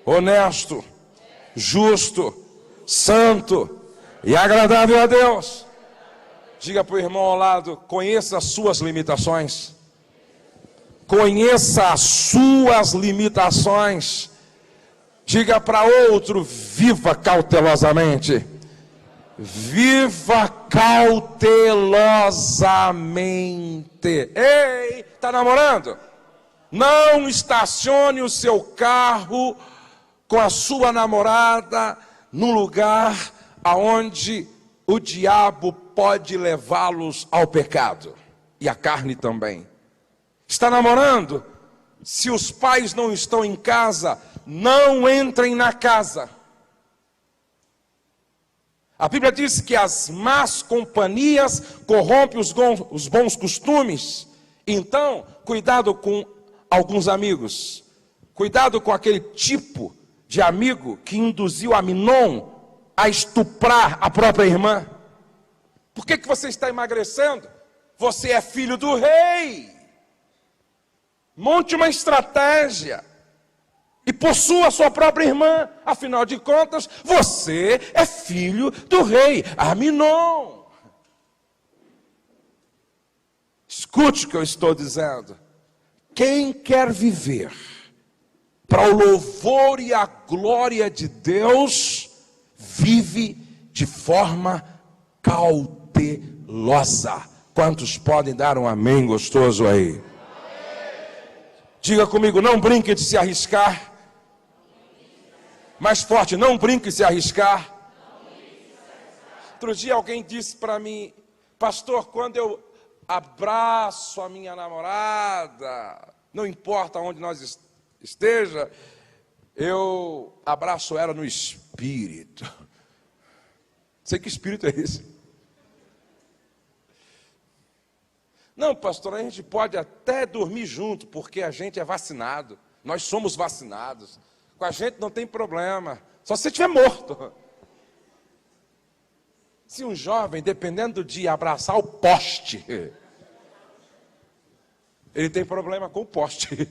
honesto, justo, santo e agradável a Deus. Diga para o irmão ao lado, conheça as suas limitações. Conheça as suas limitações. Diga para outro, viva cautelosamente. Viva cautelosamente. Ei, está namorando? Não estacione o seu carro com a sua namorada num lugar aonde o diabo pode levá-los ao pecado. E a carne também. Está namorando? Se os pais não estão em casa, não entrem na casa. A Bíblia diz que as más companhias corrompem os bons costumes. Então, cuidado com alguns amigos. Cuidado com aquele tipo de amigo que induziu Aminon a estuprar a própria irmã. Por que você está emagrecendo? Você é filho do rei. Monte uma estratégia e possua a sua própria irmã. Afinal de contas, você é filho do rei Aminon. Escute o que eu estou dizendo. Quem quer viver para o louvor e a glória de Deus, vive de forma cautelosa. Quantos podem dar um amém gostoso aí? Diga comigo, não brinque de se arriscar. Mais forte, não brinque de se arriscar. Outro dia alguém disse para mim, pastor, quando eu abraço a minha namorada, não importa onde nós esteja, eu abraço ela no espírito. Sei que espírito é esse. Não, pastor, a gente pode até dormir junto, porque a gente é vacinado. Nós somos vacinados. Com a gente não tem problema. Só se você estiver morto. Se um jovem, dependendo de abraçar o poste, ele tem problema com o poste.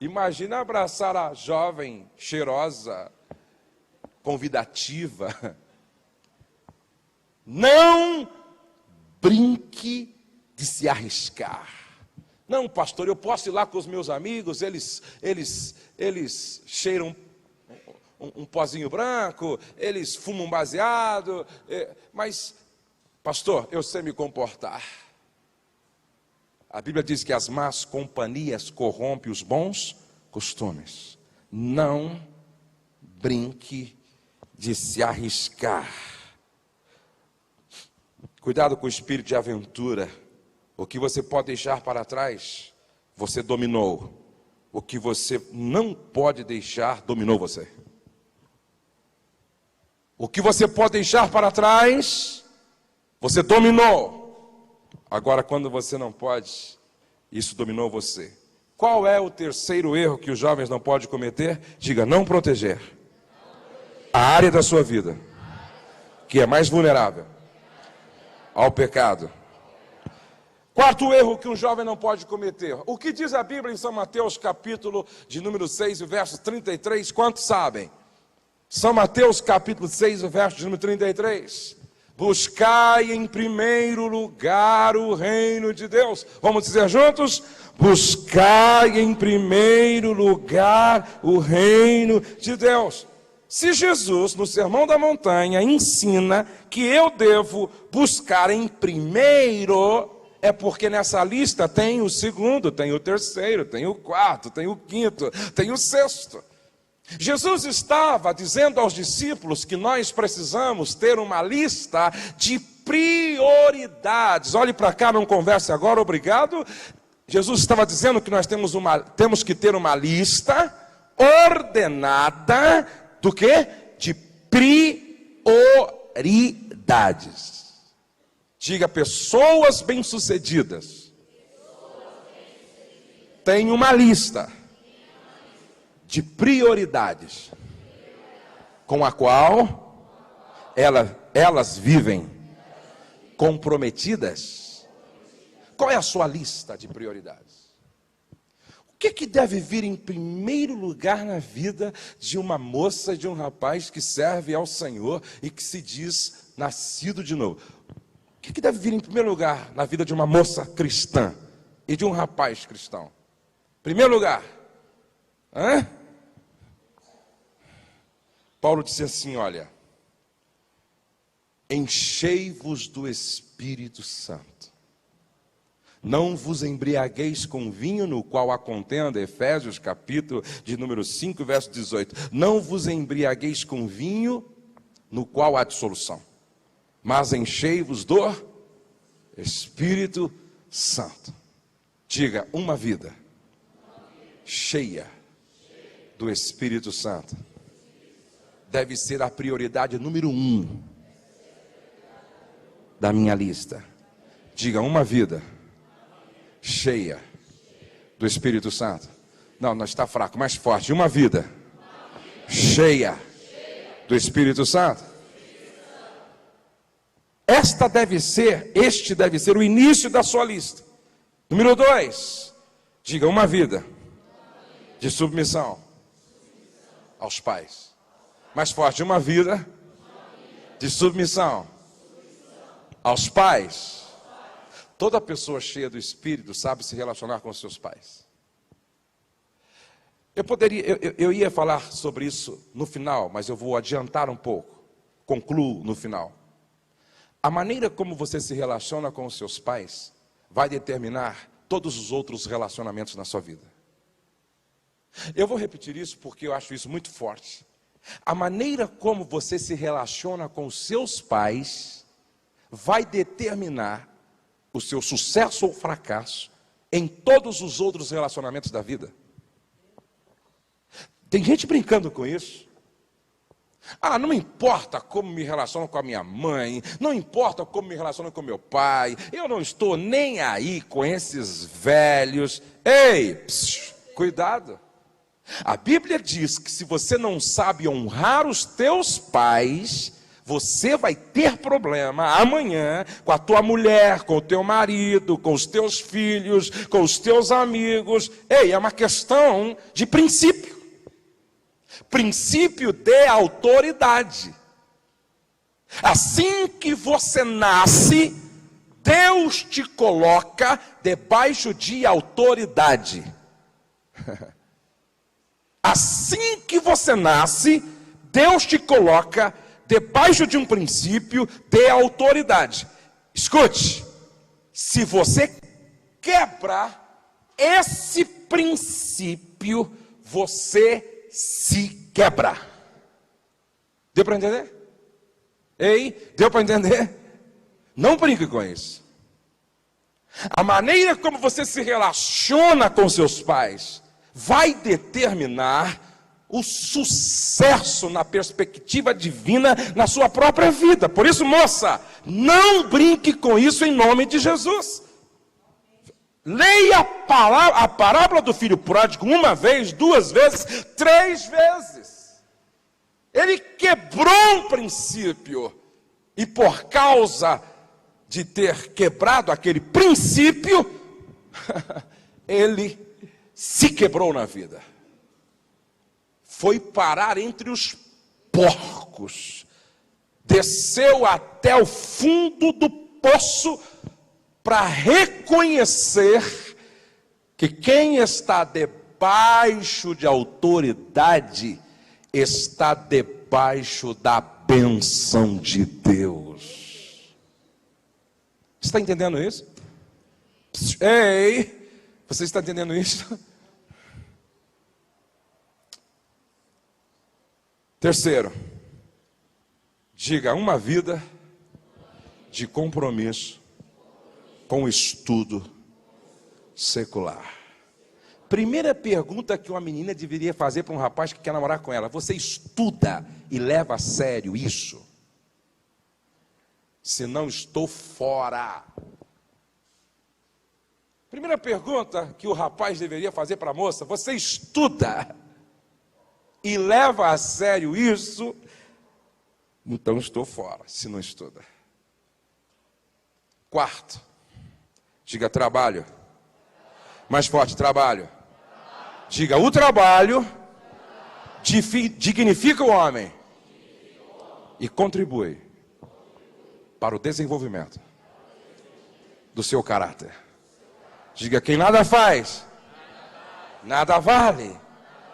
Imagina abraçar a jovem, cheirosa, convidativa. Não brinque de se arriscar. Não, pastor, eu posso ir lá com os meus amigos, eles cheiram um pozinho branco, eles fumam baseado, mas, pastor, eu sei me comportar. A Bíblia diz que as más companhias corrompem os bons costumes. não brinque de se arriscar. Cuidado com o espírito de aventura. O que você pode deixar para trás, você dominou. O que você não pode deixar, dominou você. O que você pode deixar para trás, você dominou. Agora, quando você não pode, isso dominou você. Qual é o terceiro erro que os jovens não podem cometer? Diga, não proteger a área da sua vida que é mais vulnerável ao pecado. Quarto erro que um jovem não pode cometer. O que diz a Bíblia em São Mateus, capítulo de número 6, verso 33? Quantos sabem? São Mateus, capítulo 6, verso de número 33. Buscai em primeiro lugar o reino de Deus. Vamos dizer juntos? Buscai em primeiro lugar o reino de Deus. Se Jesus, no Sermão da Montanha, ensina que eu devo buscar em primeiro, é porque nessa lista tem o segundo, tem o terceiro, tem o quarto, tem o quinto, tem o sexto. Jesus estava dizendo aos discípulos que nós precisamos ter uma lista de prioridades. Olhe para cá, não converse agora, obrigado. Jesus estava dizendo que nós temos que ter uma lista ordenada do quê? De prioridades. Diga, pessoas bem-sucedidas têm uma lista de prioridades com a qual elas vivem comprometidas. Qual é a sua lista de prioridades? O que deve vir em primeiro lugar na vida de uma moça, de um rapaz que serve ao Senhor e que se diz nascido de novo? O que deve vir em primeiro lugar na vida de uma moça cristã e de um rapaz cristão? Primeiro lugar, Paulo disse assim, olha, enchei-vos do Espírito Santo. Não vos embriagueis com vinho, no qual há contenda, Efésios, capítulo de número 5, verso 18. Não vos embriagueis com vinho, no qual há dissolução, mas enchei-vos do Espírito Santo. Diga, uma vida cheia do Espírito Santo deve ser a prioridade número 1 da minha lista. Diga, uma vida cheia do Espírito Santo. Não está fraco, mais forte. Uma vida cheia do Espírito Santo. Este deve ser o início da sua lista. Número 2, diga, uma vida de submissão aos pais. Mais forte, uma vida de submissão aos pais. Toda pessoa cheia do Espírito sabe se relacionar com os seus pais. Eu ia falar sobre isso no final, mas eu vou adiantar um pouco. Concluo no final. A maneira como você se relaciona com os seus pais vai determinar todos os outros relacionamentos na sua vida. Eu vou repetir isso porque eu acho isso muito forte. A maneira como você se relaciona com os seus pais vai determinar o seu sucesso ou fracasso em todos os outros relacionamentos da vida. Tem gente brincando com isso. Não importa como me relaciono com a minha mãe, não importa como me relaciono com meu pai, eu não estou nem aí com esses velhos. Ei, cuidado. A Bíblia diz que se você não sabe honrar os teus pais, você vai ter problema amanhã com a tua mulher, com o teu marido, com os teus filhos, com os teus amigos. Ei, é uma questão de princípio. Princípio de autoridade. Assim que você nasce, Deus te coloca debaixo de autoridade. Assim que você nasce, Deus te coloca debaixo de um princípio de autoridade. Escute, se você quebra esse princípio, você se quebra. Deu para entender? Ei, deu para entender? Não brinque com isso. A maneira como você se relaciona com seus pais vai determinar o sucesso na perspectiva divina na sua própria vida. Por isso, moça, não brinque com isso em nome de Jesus. Leia a parábola do filho pródigo uma vez, duas vezes, três vezes. Ele quebrou um princípio. E por causa de ter quebrado aquele princípio, ele se quebrou na vida. Foi parar entre os porcos. Desceu até o fundo do poço para reconhecer que quem está debaixo de autoridade está debaixo da bênção de Deus. Está entendendo isso? Ei, você está entendendo isso? Terceiro, diga uma vida de compromisso com o estudo secular. Primeira pergunta que uma menina deveria fazer para um rapaz que quer namorar com ela: você estuda e leva a sério isso? Se não, estou fora. Primeira pergunta que o rapaz deveria fazer para a moça: você estuda e leva a sério isso? Então estou fora, se não estuda. Quarto, diga trabalho. Mais forte, trabalho. Diga, o trabalho dignifica o homem e contribui para o desenvolvimento do seu caráter. Diga, quem nada faz, nada vale.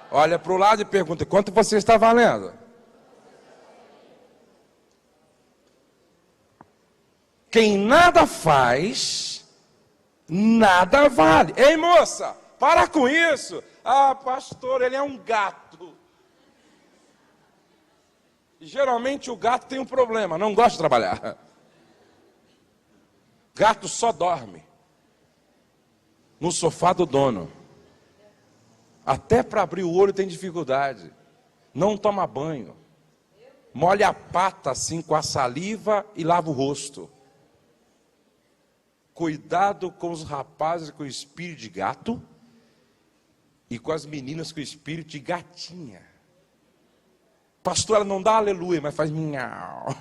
Olha para o lado e pergunta, quanto você está valendo? Quem nada faz, nada vale. Ei, moça, para com isso. Ah, pastor, ele é um gato. E geralmente o gato tem um problema, não gosta de trabalhar. Gato só dorme no sofá do dono. Até para abrir o olho tem dificuldade. Não toma banho. Molha a pata assim com a saliva e lava o rosto. Cuidado com os rapazes com o espírito de gato e com as meninas com o espírito de gatinha. Pastor, ela não dá aleluia, mas faz minhau.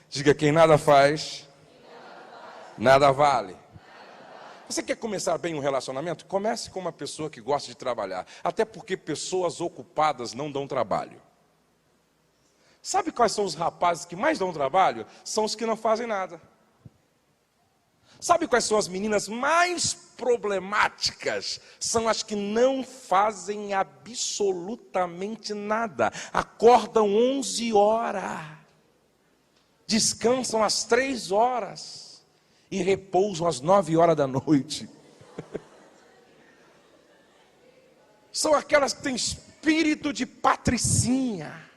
Diga, quem nada faz, nada vale. Você quer começar bem um relacionamento? Comece com uma pessoa que gosta de trabalhar. Até porque pessoas ocupadas não dão trabalho. Sabe quais são os rapazes que mais dão trabalho? São os que não fazem nada. Sabe quais são as meninas mais problemáticas? São as que não fazem absolutamente nada. Acordam 11 horas. Descansam às 3 horas. E repousam às 9 horas da noite. São aquelas que têm espírito de patricinha.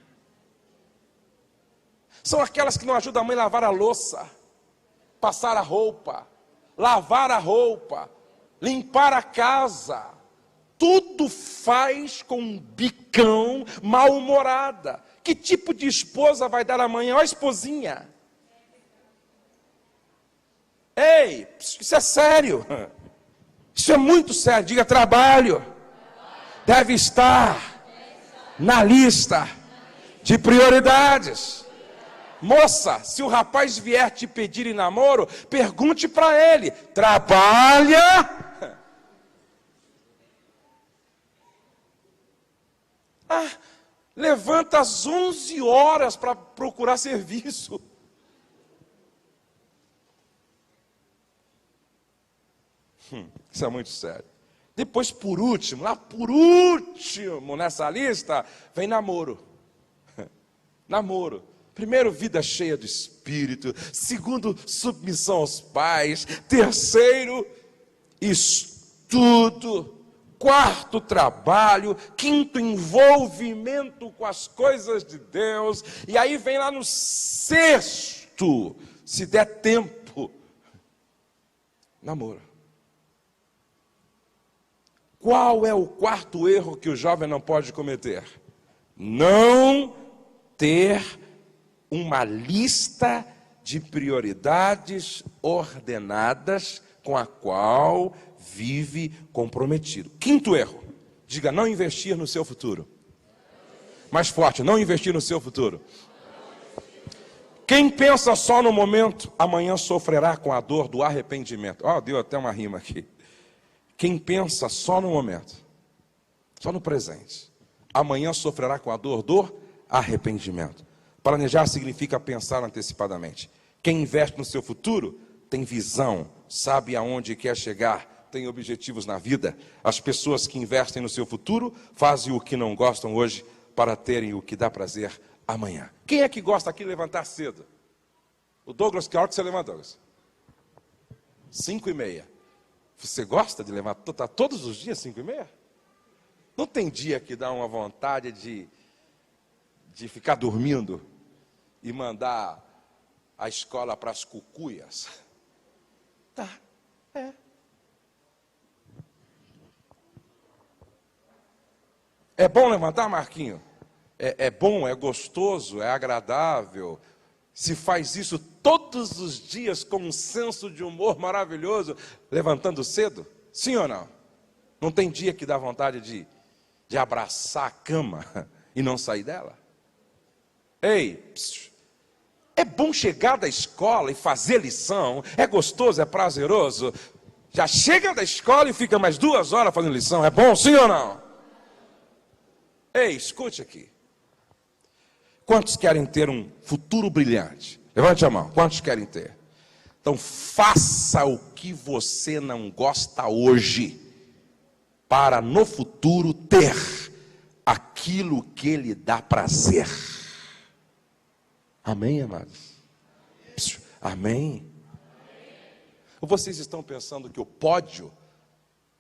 São aquelas que não ajudam a mãe a lavar a louça, passar a roupa, lavar a roupa, limpar a casa. Tudo faz com um bicão, mal-humorada. Que tipo de esposa vai dar amanhã? Ó, esposinha. Ei, isso é sério. Isso é muito sério. Diga, trabalho deve estar na lista de prioridades. Moça, se o rapaz vier te pedir em namoro, pergunte para ele: trabalha? Ah, levanta às 11 horas para procurar serviço. Isso é muito sério. Depois, por último, nessa lista, vem namoro. Namoro. Primeiro, vida cheia do Espírito. Segundo, submissão aos pais. Terceiro, estudo. Quarto, trabalho. Quinto, envolvimento com as coisas de Deus. E aí vem lá no sexto, se der tempo, namoro. Qual é o quarto erro que o jovem não pode cometer? Não ter uma lista de prioridades ordenadas com a qual vive comprometido. Quinto erro, diga: não investir no seu futuro. Mais forte, não investir no seu futuro. Quem pensa só no momento, amanhã sofrerá com a dor do arrependimento. Deu até uma rima aqui. Quem pensa só no momento, só no presente, amanhã sofrerá com a dor do arrependimento. Planejar significa pensar antecipadamente. Quem investe no seu futuro tem visão, sabe aonde quer chegar, tem objetivos na vida. As pessoas que investem no seu futuro fazem o que não gostam hoje para terem o que dá prazer amanhã. Quem é que gosta aqui de levantar cedo? O Douglas, que hora que você levanta, Douglas? 5:30. Você gosta de levantar todos os dias 5:30? Não tem dia que dá uma vontade de ficar dormindo e mandar a escola para as cucuias? Tá, é. É bom levantar, Marquinho? É bom, é gostoso, é agradável. Se faz isso todos os dias com um senso de humor maravilhoso, levantando cedo? Sim ou não? Não tem dia que dá vontade de abraçar a cama e não sair dela? Ei, é bom chegar da escola e fazer lição, é gostoso, é prazeroso. Já chega da escola e fica mais 2 horas fazendo lição, é bom, sim ou não? Ei, escute aqui. Quantos querem ter um futuro brilhante? Levante a mão, quantos querem ter? Então faça o que você não gosta hoje, para no futuro ter aquilo que lhe dá prazer. Amém, amados? Amém? Ou vocês estão pensando que o pódio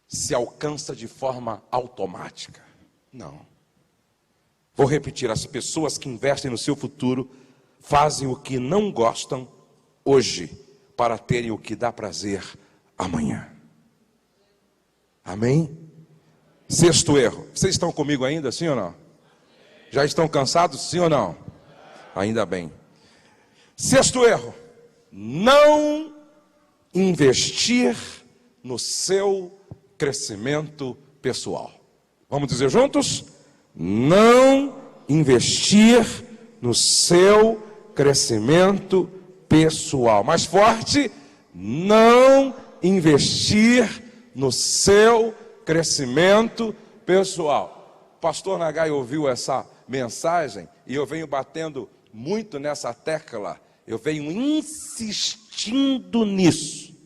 se alcança de forma automática? Não. Vou repetir: as pessoas que investem no seu futuro fazem o que não gostam hoje para terem o que dá prazer amanhã. Amém? Sexto erro. Vocês estão comigo ainda, sim ou não? Já estão cansados, sim ou não? Ainda bem. Sexto erro: não investir no seu crescimento pessoal. Vamos dizer juntos? Não investir no seu crescimento pessoal. Mais forte: não investir no seu crescimento pessoal. Pastor Nagai ouviu essa mensagem e eu venho batendo muito nessa tecla, eu venho insistindo nisso.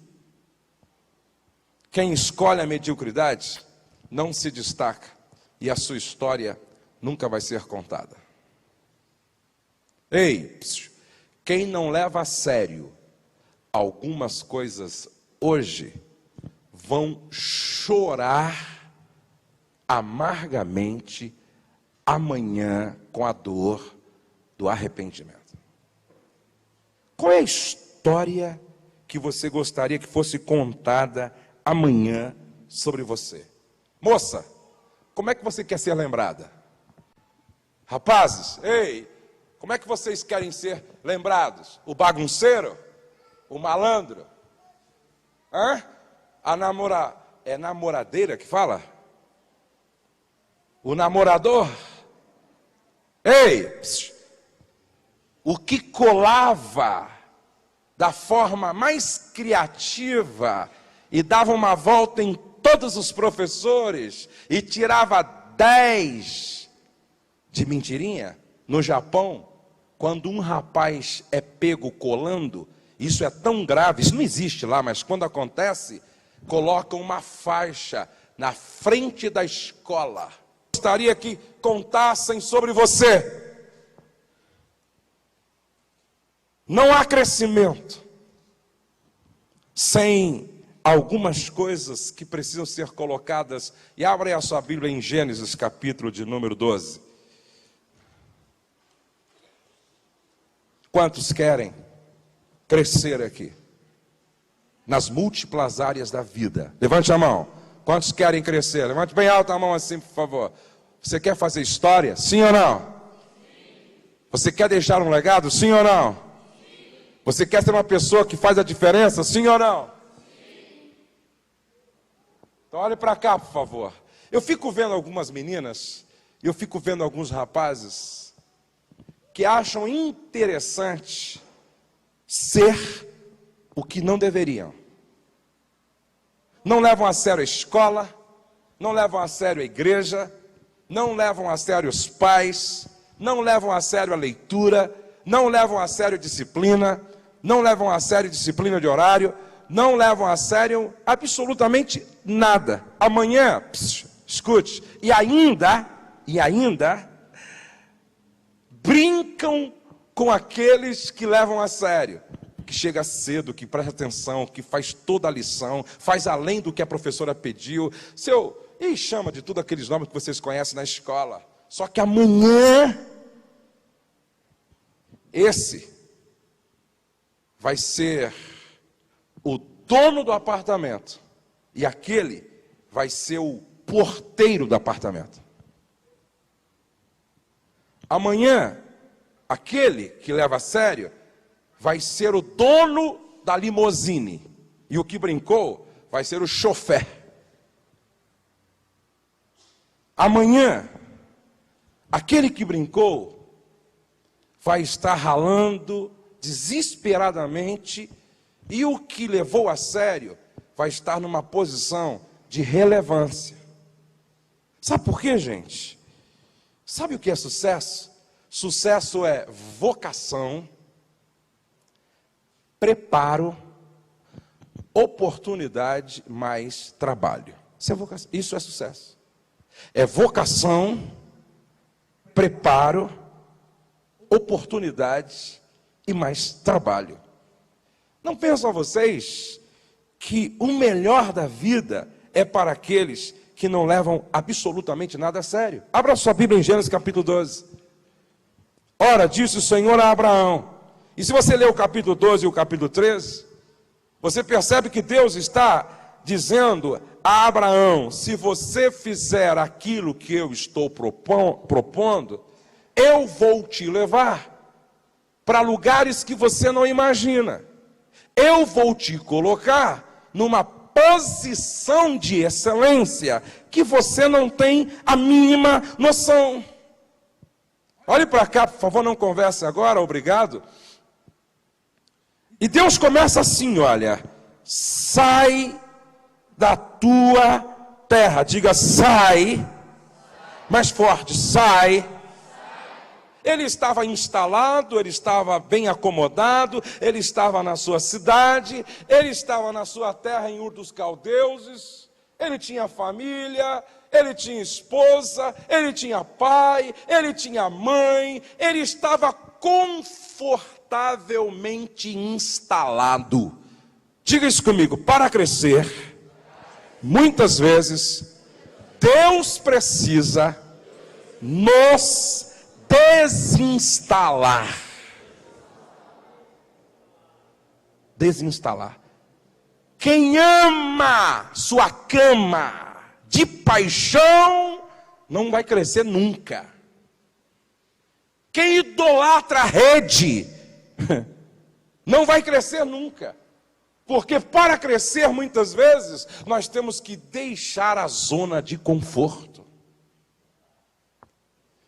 Quem escolhe a mediocridade não se destaca e a sua história nunca vai ser contada. Ei, quem não leva a sério algumas coisas hoje, vão chorar amargamente amanhã com a dor do arrependimento. Qual é a história que você gostaria que fosse contada amanhã sobre você? Moça, como é que você quer ser lembrada? Rapazes, ei, como é que vocês querem ser lembrados? O bagunceiro? O malandro? É namoradeira que fala? O namorador? Ei, o que colava da forma mais criativa e dava uma volta em todos os professores e tirava 10 de mentirinha? No Japão, quando um rapaz é pego colando, isso é tão grave, isso não existe lá, mas quando acontece, colocam uma faixa na frente da escola. Gostaria que contassem sobre você. Não há crescimento sem algumas coisas que precisam ser colocadas. E abra aí a sua Bíblia em Gênesis, capítulo de número 12. Quantos querem crescer aqui? Nas múltiplas áreas da vida. Levante a mão. Quantos querem crescer? Levante bem alta a mão assim, por favor. Você quer fazer história? Sim ou não? Sim. Você quer deixar um legado? Sim ou não? Sim. Você quer ser uma pessoa que faz a diferença? Sim ou não? Sim. Então olhe para cá, por favor. Eu fico vendo algumas meninas, eu fico vendo alguns rapazes que acham interessante ser o que não deveriam. Não levam a sério a escola, não levam a sério a igreja, não levam a sério os pais, não levam a sério a leitura, não levam a sério a disciplina, não levam a sério disciplina de horário, não levam a sério absolutamente nada. Amanhã, escute, e ainda, brincam com aqueles que levam a sério. Que chega cedo, que presta atenção, que faz toda a lição, faz além do que a professora pediu. E chama de tudo aqueles nomes que vocês conhecem na escola. Só que amanhã, esse vai ser o dono do apartamento. E aquele vai ser o porteiro do apartamento. Amanhã, aquele que leva a sério vai ser o dono da limusine. E o que brincou vai ser o chofer. Amanhã, aquele que brincou vai estar ralando desesperadamente. E o que levou a sério vai estar numa posição de relevância. Sabe por quê, gente? Sabe o que é sucesso? Sucesso é vocação, preparo, oportunidade mais trabalho. Isso é vocação, isso é sucesso. É vocação, preparo, oportunidade e mais trabalho. Não pensam vocês que o melhor da vida é para aqueles que não levam absolutamente nada a sério? Abra sua Bíblia em Gênesis capítulo 12. Ora, disse o Senhor a Abraão. E se você ler o capítulo 12 e o capítulo 13, você percebe que Deus está dizendo a Abraão: se você fizer aquilo que eu estou propondo, eu vou te levar para lugares que você não imagina. Eu vou te colocar numa posição de excelência que você não tem a mínima noção. Olhe para cá, por favor, não converse agora, obrigado. E Deus começa assim, olha: sai da tua terra. Diga, sai. Mais forte, sai. Ele estava instalado, ele estava bem acomodado, ele estava na sua cidade, ele estava na sua terra em Ur dos Caldeuses, ele tinha família, ele tinha esposa, ele tinha pai, ele tinha mãe, ele estava confortavelmente instalado. Diga isso comigo: para crescer, muitas vezes, Deus precisa nos desinstalar. Desinstalar. Quem ama sua cama de paixão não vai crescer nunca. Quem idolatra a rede não vai crescer nunca. Porque para crescer, muitas vezes, nós temos que deixar a zona de conforto.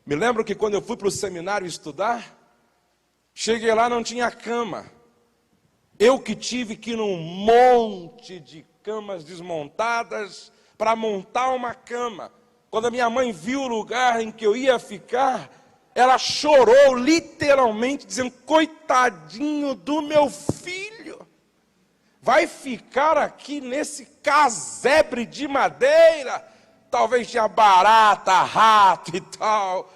Me lembro que quando eu fui para o seminário estudar, cheguei lá, não tinha cama. Eu que tive que ir num monte de camas desmontadas para montar uma cama. Quando a minha mãe viu o lugar em que eu ia ficar, ela chorou literalmente, dizendo: coitadinho do meu filho, vai ficar aqui nesse casebre de madeira. Talvez tinha barata, rato e tal.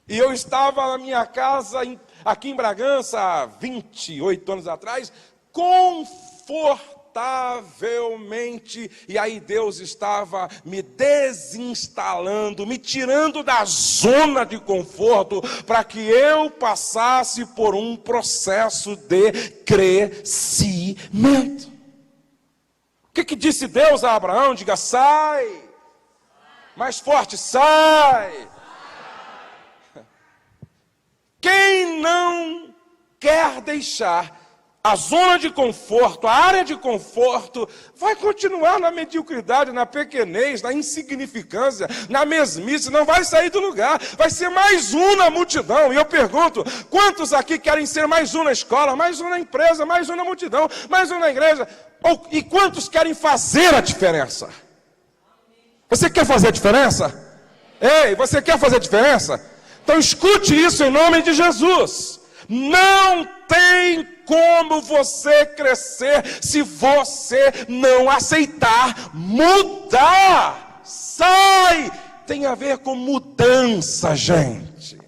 E eu estava na minha casa, aqui em Bragança, há 28 anos atrás, confortavelmente notavelmente. E aí Deus estava me desinstalando, me tirando da zona de conforto, para que eu passasse por um processo de crescimento. O que disse Deus a Abraão? Diga: sai. Mais forte: sai. Quem não quer deixar a zona de conforto, a área de conforto, vai continuar na mediocridade, na pequenez, na insignificância, na mesmice, não vai sair do lugar, vai ser mais um na multidão. E eu pergunto: quantos aqui querem ser mais um na escola, mais um na empresa, mais um na multidão, mais um na igreja? E quantos querem fazer a diferença? Você quer fazer a diferença? Ei, você quer fazer a diferença? Então escute isso em nome de Jesus. Não tem como você crescer se você não aceitar mudar. Sai! Tem a ver com mudança, gente.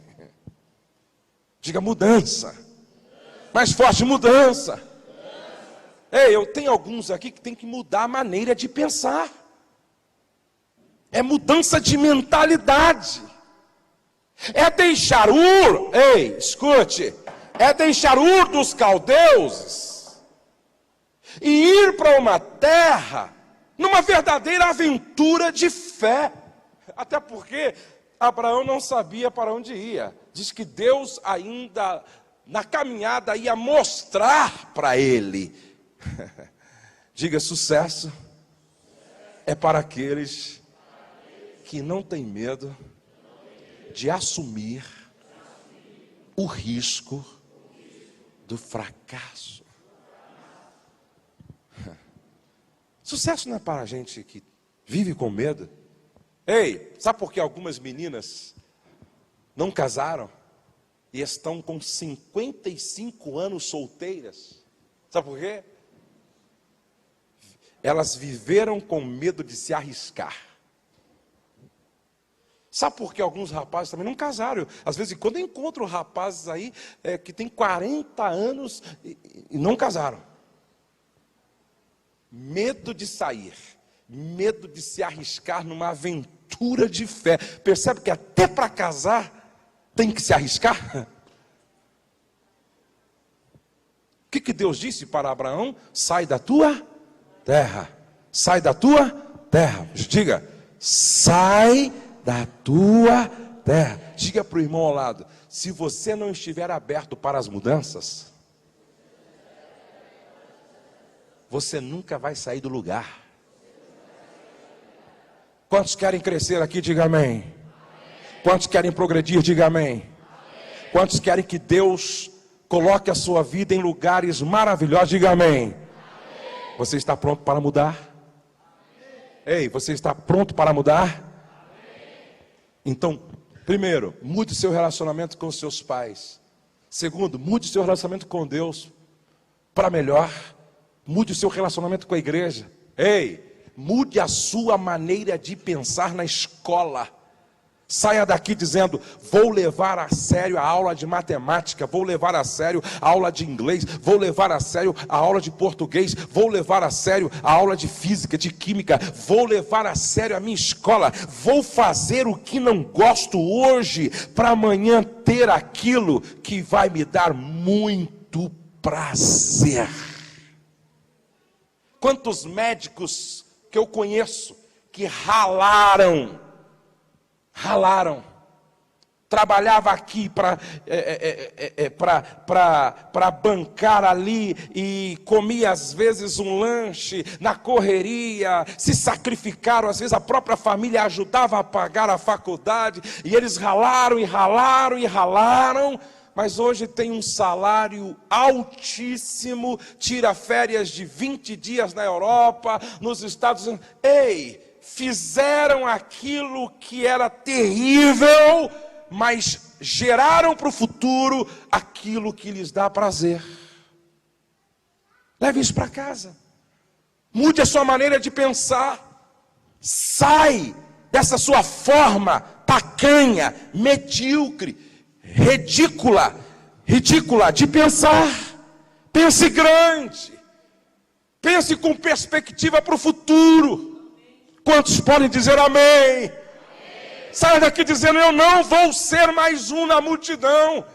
Diga: mudança. Mais forte: mudança. Ei, eu tenho alguns aqui que tem que mudar a maneira de pensar. É mudança de mentalidade. É deixar Ur, ei, escute, é deixar Ur dos caldeus e ir para uma terra, numa verdadeira aventura de fé. Até porque Abraão não sabia para onde ia. Diz que Deus ainda, na caminhada, ia mostrar para ele. Diga: sucesso é para aqueles que não têm medo de assumir o risco do fracasso. Sucesso não é para a gente que vive com medo. Ei, sabe por que algumas meninas não casaram e estão com 55 anos solteiras? Sabe por quê? Elas viveram com medo de se arriscar. Sabe por que alguns rapazes também não casaram? Às vezes, quando eu encontro rapazes aí que tem 40 anos e não casaram. Medo de sair, medo de se arriscar numa aventura de fé. Percebe que até para casar tem que se arriscar? O que Deus disse para Abraão? Sai da tua terra. Sai da tua terra. Diga: sai da tua terra. Diga para o irmão ao lado: se você não estiver aberto para as mudanças, você nunca vai sair do lugar. Quantos querem crescer aqui? Diga amém. Quantos querem progredir? Diga amém. Quantos querem que Deus coloque a sua vida em lugares maravilhosos? Diga amém. Você está pronto para mudar? Ei, você está pronto para mudar? Então, primeiro, mude o seu relacionamento com os seus pais. Segundo, mude o seu relacionamento com Deus para melhor. Mude o seu relacionamento com a igreja. Ei, mude a sua maneira de pensar na escola. Saia daqui dizendo: vou levar a sério a aula de matemática, vou levar a sério a aula de inglês, vou levar a sério a aula de português, vou levar a sério a aula de física, de química, vou levar a sério a minha escola, vou fazer o que não gosto hoje, para amanhã ter aquilo que vai me dar muito prazer. Quantos médicos que eu conheço que ralaram, trabalhava aqui para bancar ali e comia às vezes um lanche na correria, se sacrificaram, às vezes a própria família ajudava a pagar a faculdade, e eles ralaram, mas hoje tem um salário altíssimo, tira férias de 20 dias na Europa, nos Estados Unidos. Ei, fizeram aquilo que era terrível, mas geraram para o futuro aquilo que lhes dá prazer. Leve isso para casa. Mude a sua maneira de pensar. Sai dessa sua forma tacanha, medíocre, ridícula de pensar. Pense grande. Pense com perspectiva para o futuro. Quantos podem dizer amém? Saia daqui dizendo: eu não vou ser mais um na multidão.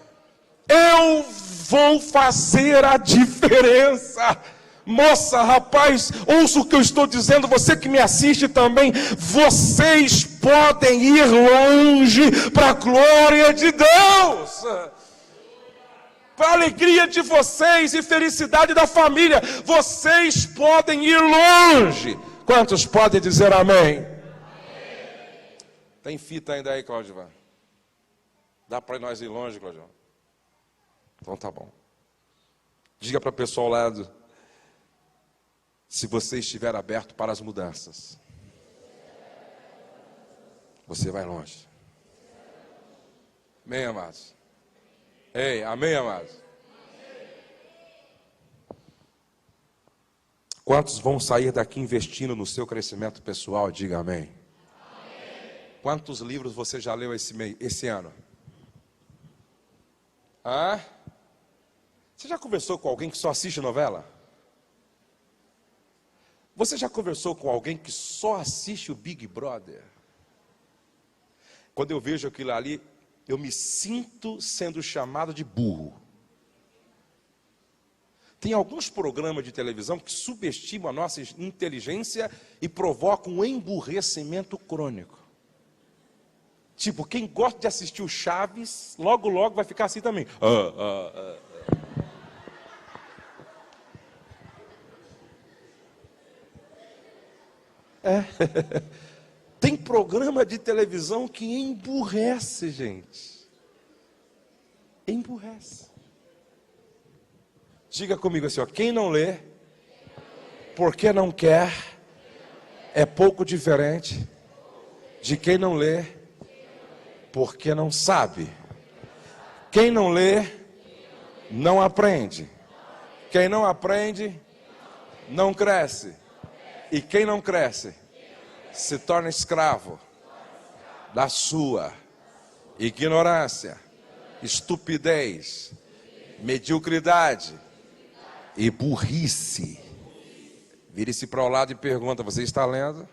Eu vou fazer a diferença. Moça, rapaz, ouça o que eu estou dizendo, você que me assiste também. Vocês podem ir longe para a glória de Deus, para a alegria de vocês e felicidade da família. Vocês podem ir longe. Quantos podem dizer amém? Tem fita ainda aí, Cláudio? Dá para nós ir longe, Cláudio? Então tá bom. Diga para a pessoa ao lado: se você estiver aberto para as mudanças, você vai longe. Amém, amados? Ei, amém, amados? Quantos vão sair daqui investindo no seu crescimento pessoal? Diga amém. Quantos livros você já leu esse ano? Hã? Você já conversou com alguém que só assiste novela? Você já conversou com alguém que só assiste o Big Brother? Quando eu vejo aquilo ali, eu me sinto sendo chamado de burro. Tem alguns programas de televisão que subestimam a nossa inteligência e provocam um emburrecimento crônico. Tipo, quem gosta de assistir o Chaves, logo vai ficar assim também. Tem programa de televisão que emburrece, gente. Emburrece. Diga comigo assim, ó: quem não lê, porque não quer, é pouco diferente de quem não lê, porque não sabe. Quem não lê, não aprende. Quem não aprende, não cresce. E quem não cresce, se torna escravo da sua ignorância, estupidez, mediocridade e burrice. Vire-se para o lado e pergunta: você está lendo?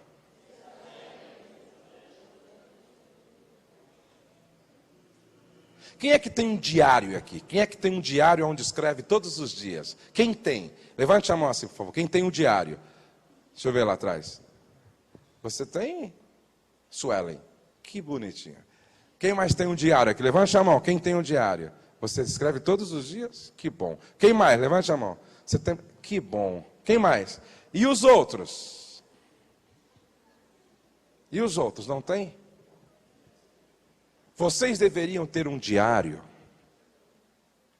Quem é que tem um diário aqui? Quem é que tem um diário onde escreve todos os dias? Quem tem? Levante a mão assim, por favor. Quem tem um diário? Deixa eu ver lá atrás. Você tem? Suelen. Que bonitinha. Quem mais tem um diário aqui? Levante a mão. Quem tem um diário? Você escreve todos os dias? Que bom. Quem mais? Levante a mão. Você tem? Que bom. Quem mais? E os outros? E os outros, não tem? Vocês deveriam ter um diário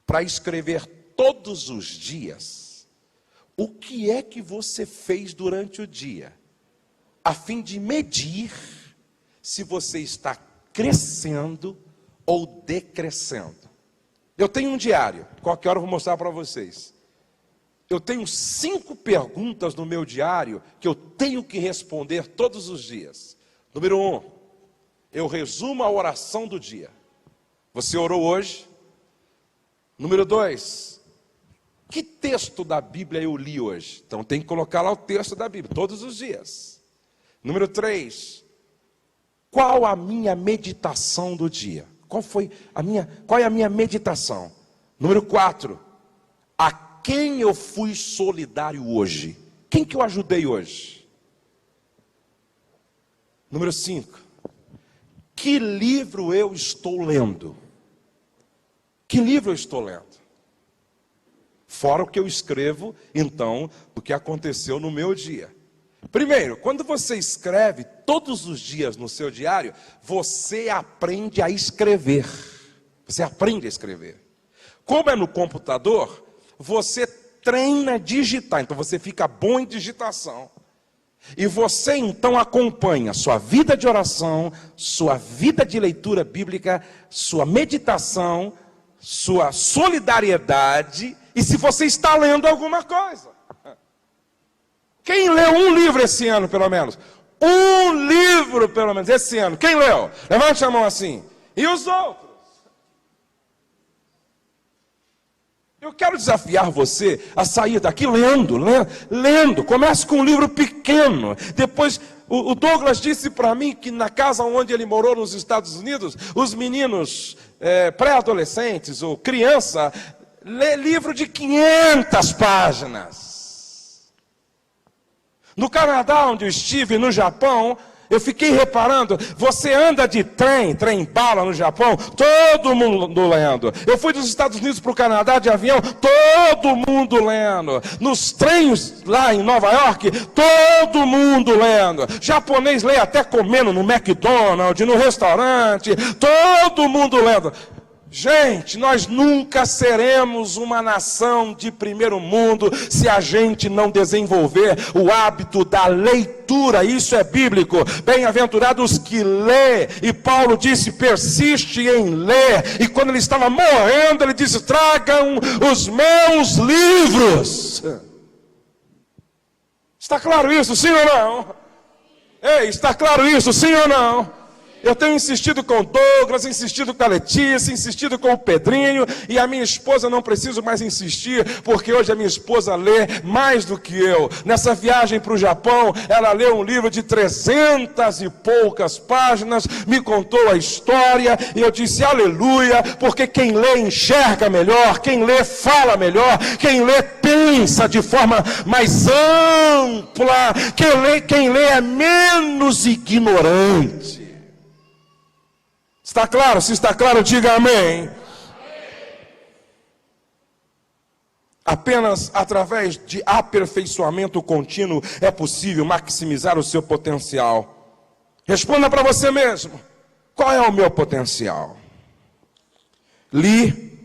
para escrever todos os dias o que é que você fez durante o dia, a fim de medir se você está crescendo ou decrescendo. Eu tenho um diário, qualquer hora eu vou mostrar para vocês. Eu tenho 5 perguntas no meu diário que eu tenho que responder todos os dias. Número 1, eu resumo a oração do dia. Você orou hoje? Número 2, que texto da Bíblia eu li hoje? Então tem que colocar lá o texto da Bíblia, todos os dias. Número 3, qual a minha meditação do dia? Qual é a minha meditação? Número 4, a quem eu fui solidário hoje? Quem que eu ajudei hoje? Número 5, que livro eu estou lendo? Que livro eu estou lendo? Fora o que eu escrevo, então, do que aconteceu no meu dia. Primeiro, quando você escreve todos os dias no seu diário, você aprende a escrever. Você aprende a escrever. Como é no computador, você treina a digitar. Então você fica bom em digitação. E você então acompanha sua vida de oração, sua vida de leitura bíblica, sua meditação, sua solidariedade, e se você está lendo alguma coisa. Quem leu um livro esse ano, pelo menos? Um livro, pelo menos, esse ano. Quem leu? Levante a mão assim. E os outros? E Eu quero desafiar você a sair daqui lendo. Comece com um livro pequeno. Depois, o Douglas disse para mim que na casa onde ele morou nos Estados Unidos, os meninos pré-adolescentes ou criança, lê livro de 500 páginas. No Canadá, onde eu estive, no Japão, eu fiquei reparando, você anda de trem-bala no Japão, todo mundo lendo. Eu fui dos Estados Unidos para o Canadá de avião, todo mundo lendo. Nos trens lá em Nova York, todo mundo lendo. Japonês lê até comendo no McDonald's, no restaurante, todo mundo lendo. Gente, nós nunca seremos uma nação de primeiro mundo se a gente não desenvolver o hábito da leitura. Isso é bíblico. Bem-aventurados que lê. E Paulo disse, persiste em ler. E quando ele estava morrendo, ele disse, tragam os meus livros. Está claro isso, sim ou não? Ei, está claro isso, sim ou não? Eu tenho insistido com o Douglas, insistido com a Letícia, insistido com o Pedrinho, e a minha esposa não preciso mais insistir, porque hoje a minha esposa lê mais do que eu. Nessa viagem para o Japão, ela leu um livro de 300 e poucas páginas, me contou a história, e eu disse aleluia, porque quem lê enxerga melhor, quem lê fala melhor, quem lê pensa de forma mais ampla, quem lê é menos ignorante. Está claro? Se está claro, diga amém. Apenas através de aperfeiçoamento contínuo é possível maximizar o seu potencial. Responda para você mesmo. Qual é o meu potencial? Li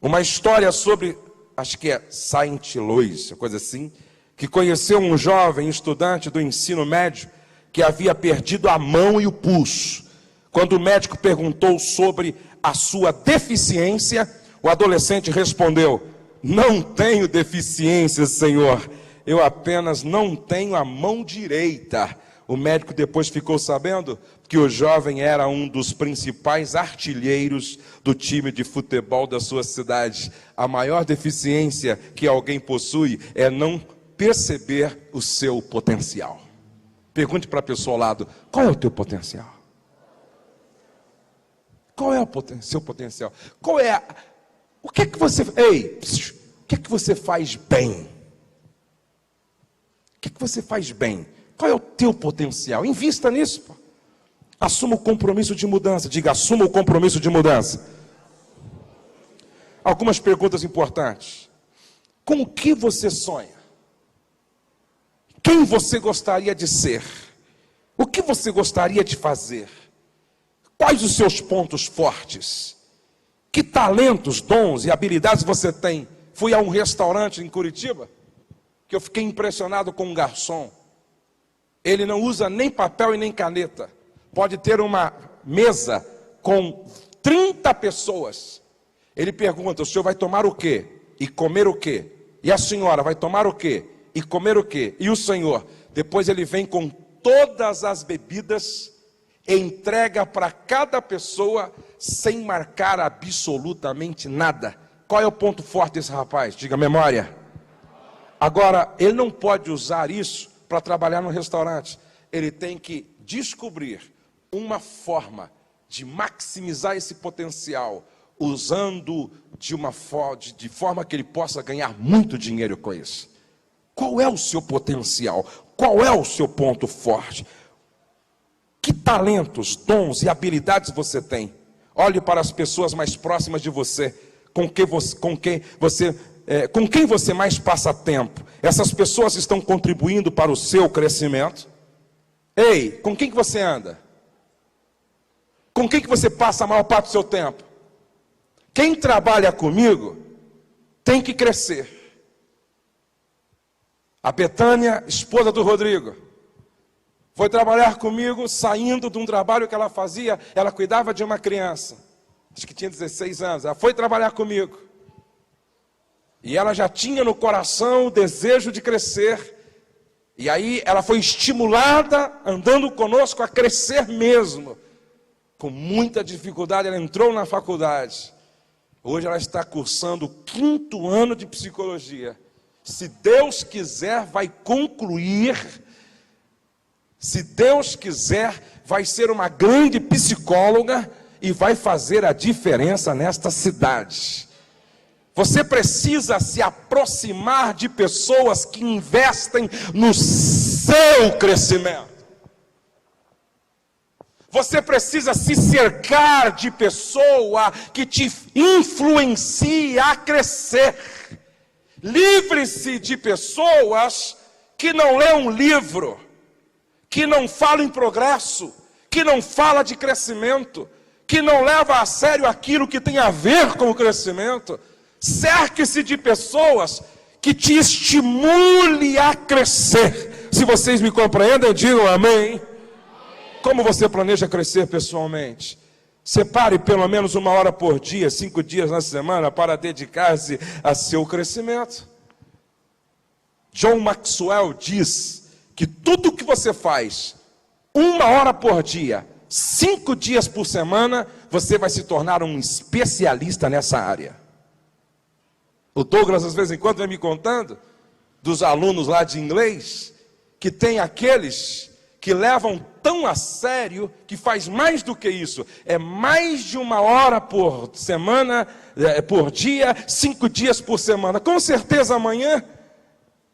uma história sobre, acho que é Saint Louis, coisa assim, que conheceu um jovem estudante do ensino médio que havia perdido a mão e o pulso. Quando o médico perguntou sobre a sua deficiência, o adolescente respondeu, não tenho deficiência, senhor, eu apenas não tenho a mão direita. O médico depois ficou sabendo que o jovem era um dos principais artilheiros do time de futebol da sua cidade. A maior deficiência que alguém possui é não perceber o seu potencial. Pergunte para a pessoa ao lado, qual é o teu potencial? Qual é o seu potencial? O que é que você... o que é que você faz bem? O que é que você faz bem? Qual é o teu potencial? Invista nisso, pô. Assuma o compromisso de mudança. Diga, assuma o compromisso de mudança. Algumas perguntas importantes. Com o que você sonha? Quem você gostaria de ser? O que você gostaria de fazer? Quais os seus pontos fortes? Que talentos, dons e habilidades você tem? Fui a um restaurante em Curitiba, que eu fiquei impressionado com um garçom. Ele não usa nem papel e nem caneta. Pode ter uma mesa com 30 pessoas. Ele pergunta, o senhor vai tomar o quê? E comer o quê? E a senhora vai tomar o quê? E comer o quê? E o senhor? Depois ele vem com todas as bebidas, entrega para cada pessoa sem marcar absolutamente nada. Qual é o ponto forte desse rapaz? Diga, memória. Agora, ele não pode usar isso para trabalhar no restaurante. Ele tem que descobrir uma forma de maximizar esse potencial, usando de forma que ele possa ganhar muito dinheiro com isso. Qual é o seu potencial? Qual é o seu ponto forte? Que talentos, dons e habilidades você tem? Olhe para as pessoas mais próximas de você, com quem você mais passa tempo. Essas pessoas estão contribuindo para o seu crescimento? Ei, com quem que você anda? Com quem que você passa a maior parte do seu tempo? Quem trabalha comigo tem que crescer. A Betânia, esposa do Rodrigo, foi trabalhar comigo, saindo de um trabalho que ela fazia, ela cuidava de uma criança, acho que tinha 16 anos, ela foi trabalhar comigo, e ela já tinha no coração o desejo de crescer, e aí ela foi estimulada, andando conosco, a crescer mesmo, com muita dificuldade, ela entrou na faculdade, Hoje ela está cursando o 5º ano de psicologia. Se Deus quiser, vai concluir. Se Deus quiser, vai ser uma grande psicóloga e vai fazer a diferença nesta cidade. Você precisa se aproximar de pessoas que investem no seu crescimento. Você precisa se cercar de pessoa que te influencie a crescer. Livre-se de pessoas que não lêem um livro, que não falam em progresso, que não falam de crescimento, que não levam a sério aquilo que tem a ver com o crescimento. Cerque-se de pessoas que te estimule a crescer. Se vocês me compreendem, digam amém. Como você planeja crescer pessoalmente? Separe pelo menos 1 hora por dia, 5 dias na semana, para dedicar-se a seu crescimento. John Maxwell diz que tudo que você faz, 1 hora por dia, 5 dias por semana, você vai se tornar um especialista nessa área. O Douglas, às vezes em quando, vem me contando dos alunos lá de inglês, que tem aqueles que levam tão a sério, que faz mais do que isso. É mais de 1 hora por semana, por dia, 5 dias por semana. Com certeza amanhã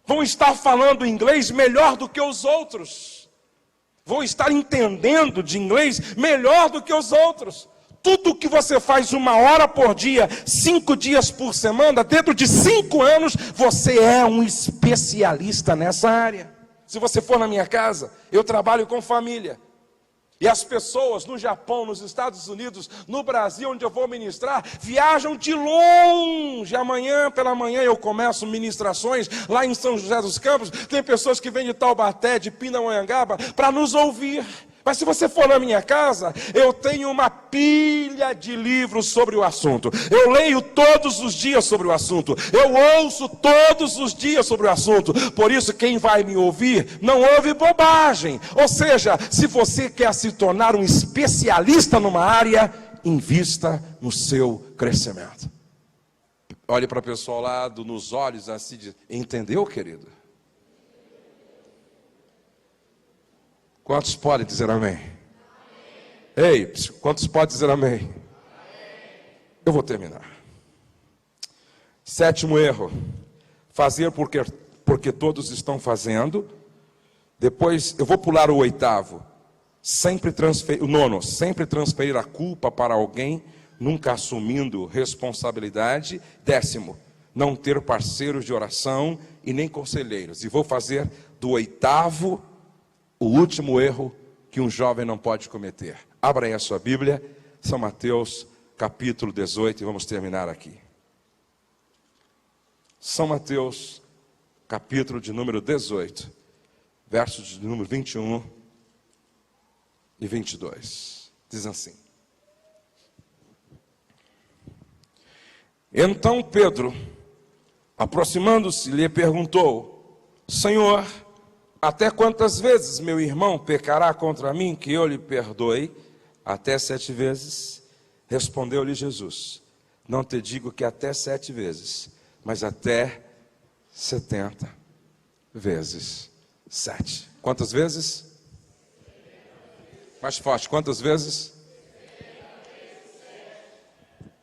vão estar falando inglês melhor do que os outros. Vão estar entendendo de inglês melhor do que os outros. Tudo que você faz 1 hora por dia, 5 dias por semana, dentro de 5 anos, você é um especialista nessa área. Se você for na minha casa, eu trabalho com família. E as pessoas no Japão, nos Estados Unidos, no Brasil, onde eu vou ministrar, viajam de longe. Amanhã, pela manhã, eu começo ministrações lá em São José dos Campos. Tem pessoas que vêm de Taubaté, de Pindamonhangaba, para nos ouvir. Mas se você for na minha casa, eu tenho uma pilha de livros sobre o assunto. Eu leio todos os dias sobre o assunto. Eu ouço todos os dias sobre o assunto. Por isso, quem vai me ouvir, não ouve bobagem. Ou seja, se você quer se tornar um especialista numa área, invista no seu crescimento. Olhe para a pessoa ao lado, nos olhos, assim, diz: entendeu, querido? Quantos podem dizer amém? Ei, quantos podem dizer amém? Eu vou terminar. 7º erro: fazer porque todos estão fazendo. Depois, eu vou pular o 8º. O 9º, sempre transferir a culpa para alguém, nunca assumindo responsabilidade. 10º, não ter parceiros de oração e nem conselheiros. E vou fazer do 8º o último erro que um jovem não pode cometer. Abra aí a sua Bíblia, São Mateus, capítulo 18, e vamos terminar aqui. São Mateus, capítulo de número 18, versos de número 21 e 22. Diz assim: Então Pedro, aproximando-se, lhe perguntou: Senhor, até quantas vezes meu irmão pecará contra mim que eu lhe perdoe? Até 7 vezes. Respondeu-lhe Jesus: não te digo que até 7 vezes, mas até 70 vezes 7. Quantas vezes? Mais forte, quantas vezes?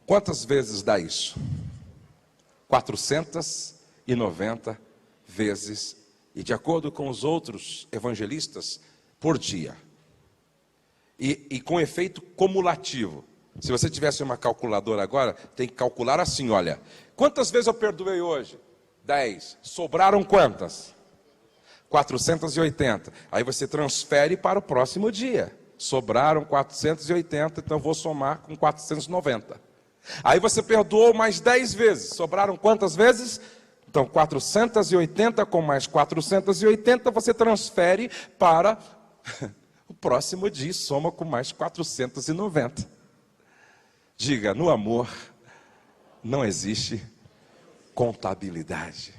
Quantas vezes dá isso? 490 vezes. E de acordo com os outros evangelistas, por dia. E com efeito cumulativo. Se você tivesse uma calculadora agora, tem que calcular assim, olha. Quantas vezes eu perdoei hoje? 10. Sobraram quantas? 480. Aí você transfere para o próximo dia. Sobraram 480, então vou somar com 490. Aí você perdoou mais 10 vezes. Sobraram quantas vezes? Então, 480 com mais 480, você transfere para o próximo dia e soma com mais 490. Diga, no amor não existe contabilidade.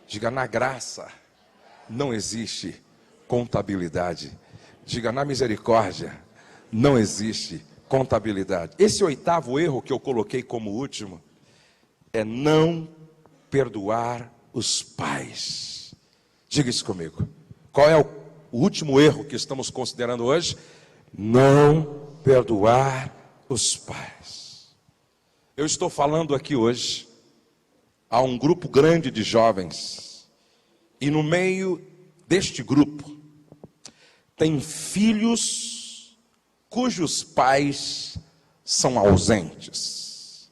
Diga, na graça não existe contabilidade. Diga, na misericórdia não existe contabilidade. Esse 8º erro que eu coloquei como último é não perdoar os pais. Diga isso comigo. Qual é o último erro que estamos considerando hoje? Não perdoar os pais. Eu estou falando aqui hoje a um grupo grande de jovens, e no meio deste grupo tem filhos cujos pais são ausentes.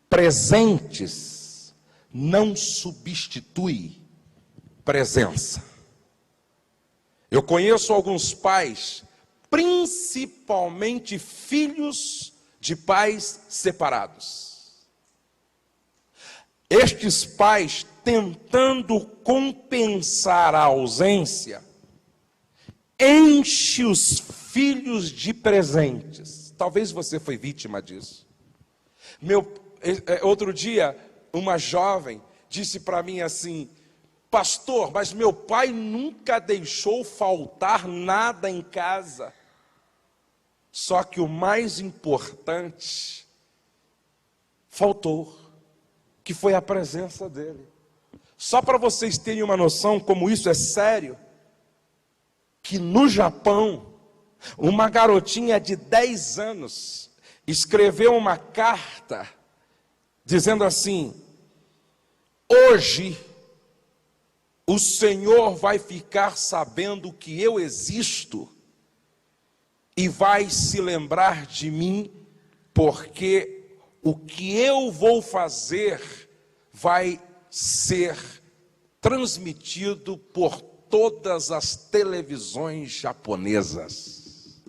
Presentes não substitui presença. Eu conheço alguns pais, principalmente filhos de pais separados. Estes pais, tentando compensar a ausência, enche os filhos de presentes. Talvez você foi vítima disso. Outro dia, uma jovem disse para mim assim: pastor, mas meu pai nunca deixou faltar nada em casa. Só que o mais importante faltou, que foi a presença dele. Só para vocês terem uma noção como isso é sério, que no Japão, uma garotinha de 10 anos escreveu uma carta dizendo assim: hoje o Senhor vai ficar sabendo que eu existo e vai se lembrar de mim, porque o que eu vou fazer vai ser transmitido por todas as televisões japonesas.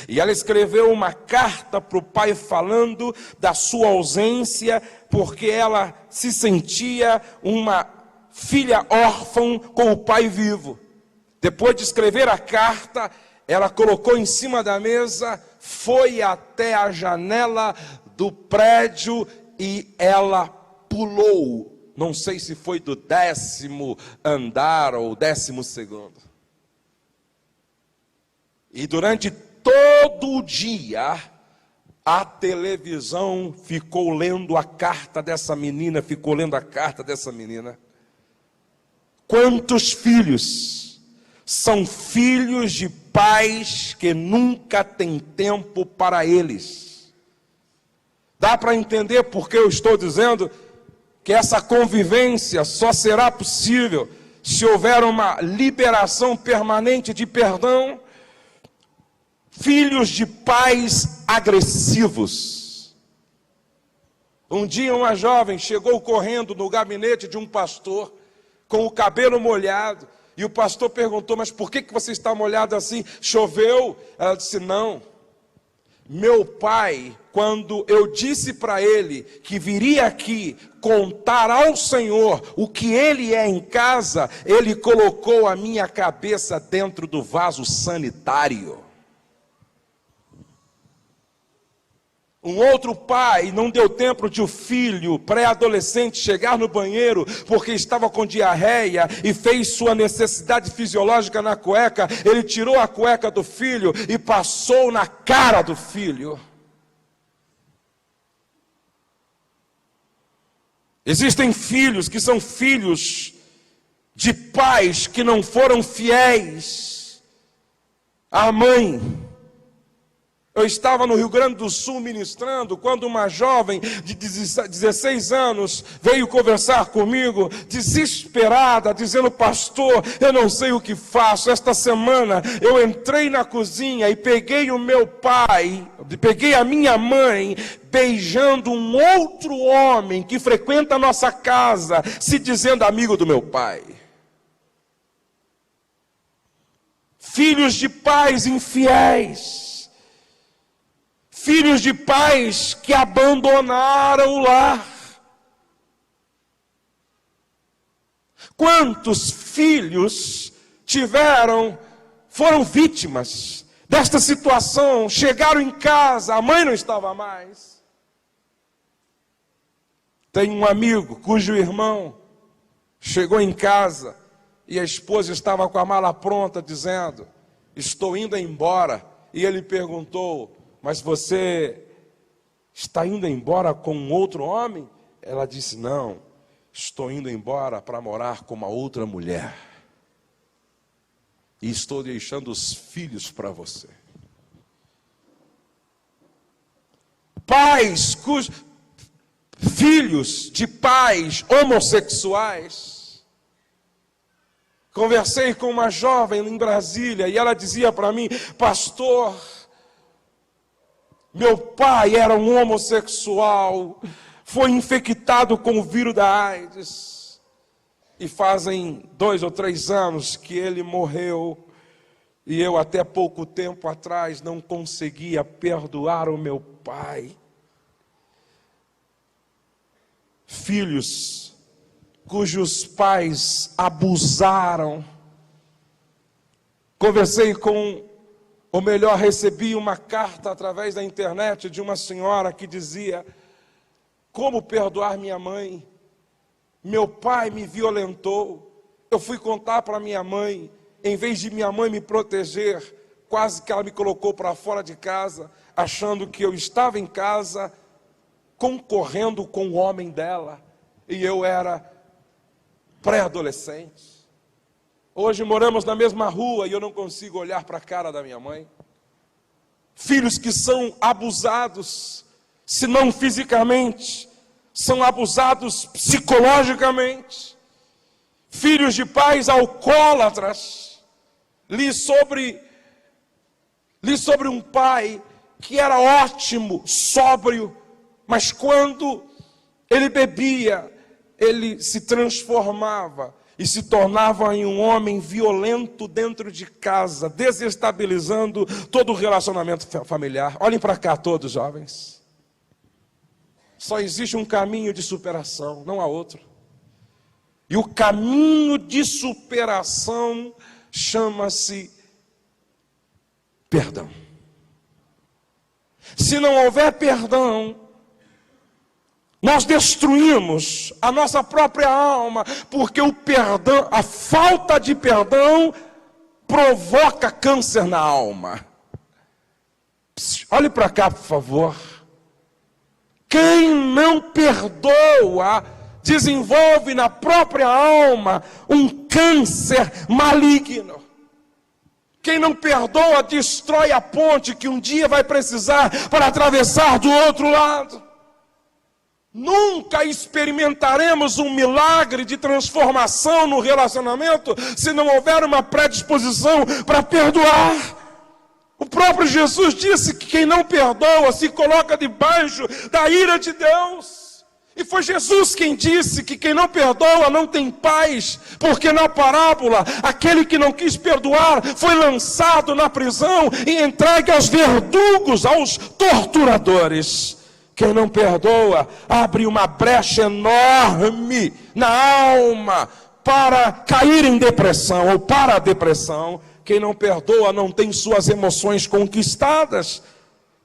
E ela escreveu uma carta para o pai falando da sua ausência, porque ela se sentia uma filha órfã com o pai vivo. Depois de escrever a carta, ela colocou em cima da mesa, foi até a janela do prédio e ela pulou. Não sei se foi do 10º andar ou 12º. E durante todo o dia, a televisão ficou lendo a carta dessa menina, ficou lendo a carta dessa menina. Quantos filhos são filhos de pais que nunca têm tempo para eles? Dá para entender porque eu estou dizendo que essa convivência só será possível se houver uma liberação permanente de perdão. Filhos de pais agressivos. Um dia uma jovem chegou correndo no gabinete de um pastor, com o cabelo molhado, e o pastor perguntou: mas por que você está molhado assim? Choveu? Ela disse: não. Meu pai, quando eu disse para ele que viria aqui contar ao Senhor o que ele é em casa, ele colocou a minha cabeça dentro do vaso sanitário. Um outro pai não deu tempo de o filho pré-adolescente chegar no banheiro porque estava com diarreia e fez sua necessidade fisiológica na cueca. Ele tirou a cueca do filho e passou na cara do filho. Existem filhos que são filhos de pais que não foram fiéis à mãe. Eu estava no Rio Grande do Sul ministrando, quando uma jovem de 16 anos veio conversar comigo, desesperada, dizendo: pastor, eu não sei o que faço. Esta semana eu entrei na cozinha e peguei o meu pai, peguei a minha mãe, beijando um outro homem que frequenta a nossa casa, se dizendo amigo do meu pai. Filhos de pais infiéis. Filhos de pais que abandonaram o lar. Quantos filhos foram vítimas desta situação? Chegaram em casa, a mãe não estava mais. Tem um amigo cujo irmão chegou em casa e a esposa estava com a mala pronta, dizendo: estou indo embora. E ele perguntou: mas você está indo embora com um outro homem? Ela disse: não, estou indo embora para morar com uma outra mulher. E estou deixando os filhos para você. Filhos de pais homossexuais. Conversei com uma jovem em Brasília e ela dizia para mim: pastor, meu pai era um homossexual, foi infectado com o vírus da AIDS, e fazem 2 ou 3 anos que ele morreu, e eu até pouco tempo atrás não conseguia perdoar o meu pai. Filhos cujos pais abusaram. Conversei com, ou melhor, recebi uma carta através da internet de uma senhora que dizia: como perdoar minha mãe? Meu pai me violentou. Eu fui contar para minha mãe, em vez de minha mãe me proteger, quase que ela me colocou para fora de casa, achando que eu estava em casa concorrendo com o homem dela, e eu era pré-adolescente. Hoje moramos na mesma rua e eu não consigo olhar para a cara da minha mãe. Filhos que são abusados, se não fisicamente, são abusados psicologicamente. Filhos de pais alcoólatras. Li sobre um pai que era ótimo, sóbrio, mas quando ele bebia, ele se transformava e se tornava em um homem violento dentro de casa, desestabilizando todo o relacionamento familiar. Olhem para cá todos, jovens. Só existe um caminho de superação, não há outro. E o caminho de superação chama-se perdão. Se não houver perdão, nós destruímos a nossa própria alma, porque o perdão, a falta de perdão, provoca câncer na alma. Olhe para cá, por favor. Quem não perdoa, desenvolve na própria alma um câncer maligno. Quem não perdoa, destrói a ponte que um dia vai precisar para atravessar do outro lado. Nunca experimentaremos um milagre de transformação no relacionamento se não houver uma predisposição para perdoar. O próprio Jesus disse que quem não perdoa se coloca debaixo da ira de Deus. E foi Jesus quem disse que quem não perdoa não tem paz, porque na parábola, aquele que não quis perdoar foi lançado na prisão e entregue aos verdugos, aos torturadores. Quem não perdoa abre uma brecha enorme na alma para cair em depressão ou para a depressão. Quem não perdoa não tem suas emoções conquistadas.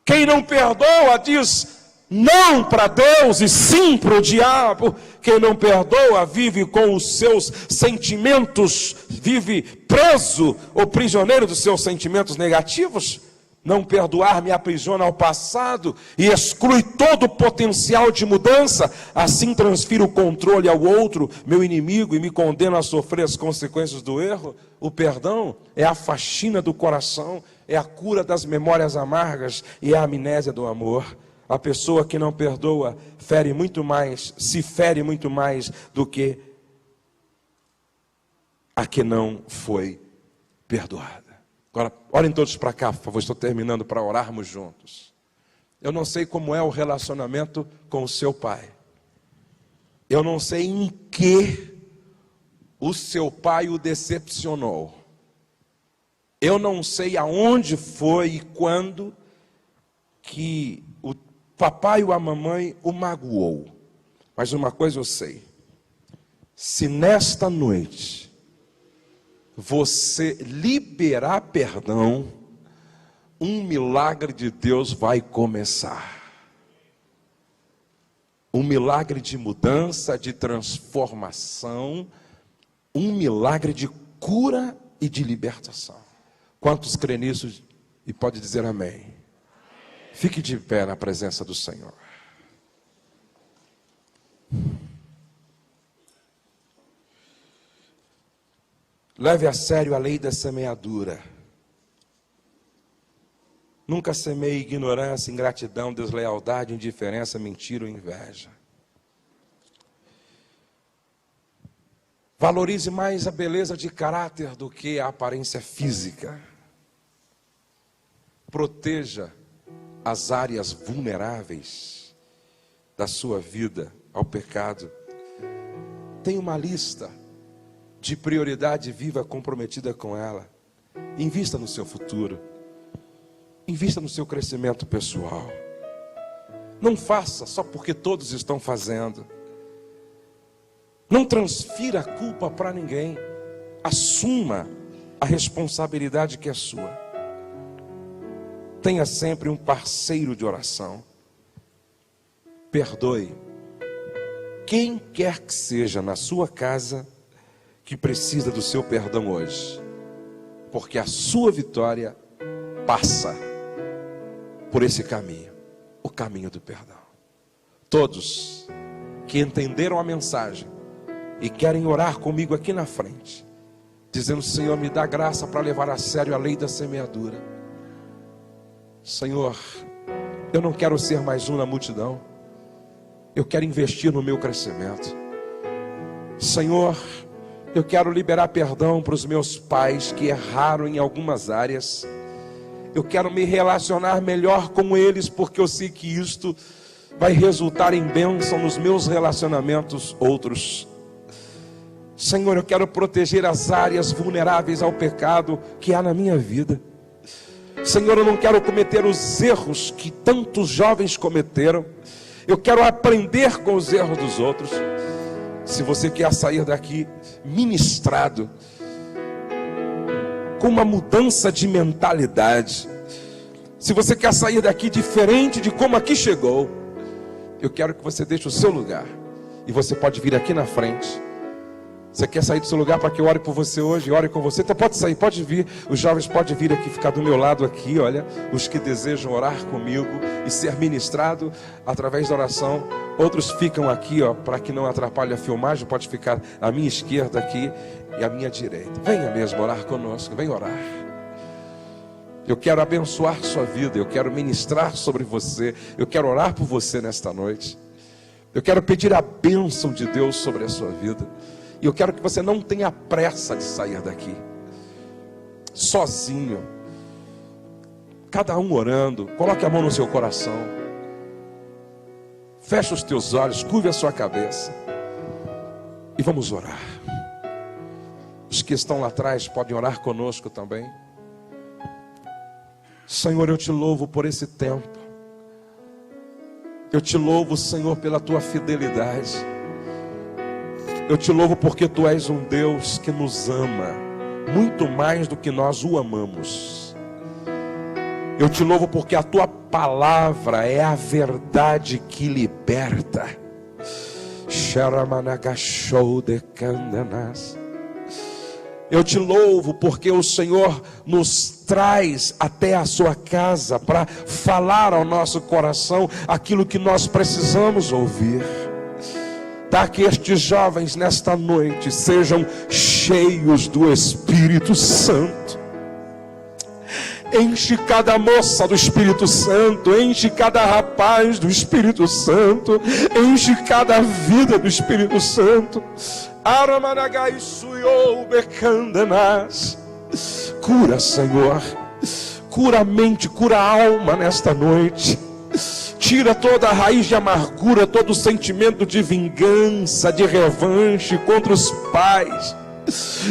Quem não perdoa diz não para Deus e sim para o diabo. Quem não perdoa vive com os seus sentimentos, vive preso ou prisioneiro dos seus sentimentos negativos. Não perdoar me aprisiona ao passado e exclui todo o potencial de mudança. Assim transfiro o controle ao outro, meu inimigo, e me condeno a sofrer as consequências do erro. O perdão é a faxina do coração, é a cura das memórias amargas e é a amnésia do amor. A pessoa que não perdoa fere muito mais, se fere muito mais do que a que não foi perdoada. Agora, olhem todos para cá, por favor, estou terminando para orarmos juntos. Eu não sei como é o relacionamento com o seu pai. Eu não sei em que o seu pai o decepcionou. Eu não sei aonde foi e quando que o papai ou a mamãe o magoou. Mas uma coisa eu sei. Se nesta noite você liberar perdão, um milagre de Deus vai começar. Um milagre de mudança, de transformação, um milagre de cura e de libertação. Quantos crê nisso e pode dizer amém? Fique de pé na presença do Senhor. Leve a sério a lei da semeadura. Nunca semeie ignorância, ingratidão, deslealdade, indiferença, mentira ou inveja. Valorize mais a beleza de caráter do que a aparência física. Proteja as áreas vulneráveis da sua vida ao pecado. Tenha uma lista de prioridade viva comprometida com ela. Invista no seu futuro. Invista no seu crescimento pessoal. Não faça só porque todos estão fazendo. Não transfira a culpa para ninguém. Assuma a responsabilidade que é sua. Tenha sempre um parceiro de oração. Perdoe quem quer que seja na sua casa que precisa do seu perdão hoje, porque a sua vitória passa por esse caminho, o caminho do perdão. Todos que entenderam a mensagem e querem orar comigo aqui na frente, dizendo: Senhor, me dá graça para levar a sério a lei da semeadura. Senhor, eu não quero ser mais um na multidão, eu quero investir no meu crescimento. Senhor, eu quero liberar perdão para os meus pais que erraram em algumas áreas. Eu quero me relacionar melhor com eles, porque eu sei que isto vai resultar em bênção nos meus relacionamentos outros. Senhor, eu quero proteger as áreas vulneráveis ao pecado que há na minha vida. Senhor, eu não quero cometer os erros que tantos jovens cometeram. Eu quero aprender com os erros dos outros. Se você quer sair daqui ministrado, com uma mudança de mentalidade, se você quer sair daqui diferente de como aqui chegou, eu quero que você deixe o seu lugar. E você pode vir aqui na frente. Você quer sair do seu lugar para que eu ore por você hoje, ore com você? Então pode sair, pode vir. Os jovens podem vir aqui, ficar do meu lado aqui, olha. Os que desejam orar comigo e ser ministrado através da oração. Outros ficam aqui, ó, para que não atrapalhe a filmagem. Pode ficar à minha esquerda aqui e à minha direita. Venha mesmo orar conosco, venha orar. Eu quero abençoar sua vida, eu quero ministrar sobre você, eu quero orar por você nesta noite. Eu quero pedir a bênção de Deus sobre a sua vida. E eu quero que você não tenha pressa de sair daqui sozinho. Cada um orando. Coloque a mão no seu coração. Feche os teus olhos, curve a sua cabeça e vamos orar. Os que estão lá atrás podem orar conosco também. Senhor, eu te louvo por esse tempo. Eu te louvo, Senhor, pela tua fidelidade. Eu te louvo porque tu és um Deus que nos ama muito mais do que nós o amamos. Eu te louvo porque a tua palavra é a verdade que liberta. Eu te louvo porque o Senhor nos traz até a sua casa para falar ao nosso coração aquilo que nós precisamos ouvir. Tá, que estes jovens nesta noite sejam cheios do Espírito Santo. Enche cada moça do Espírito Santo, enche cada rapaz do Espírito Santo, enche cada vida do Espírito Santo. Cura, Senhor, cura a mente, cura a alma nesta noite. Tira toda a raiz de amargura, todo o sentimento de vingança, de revanche contra os pais.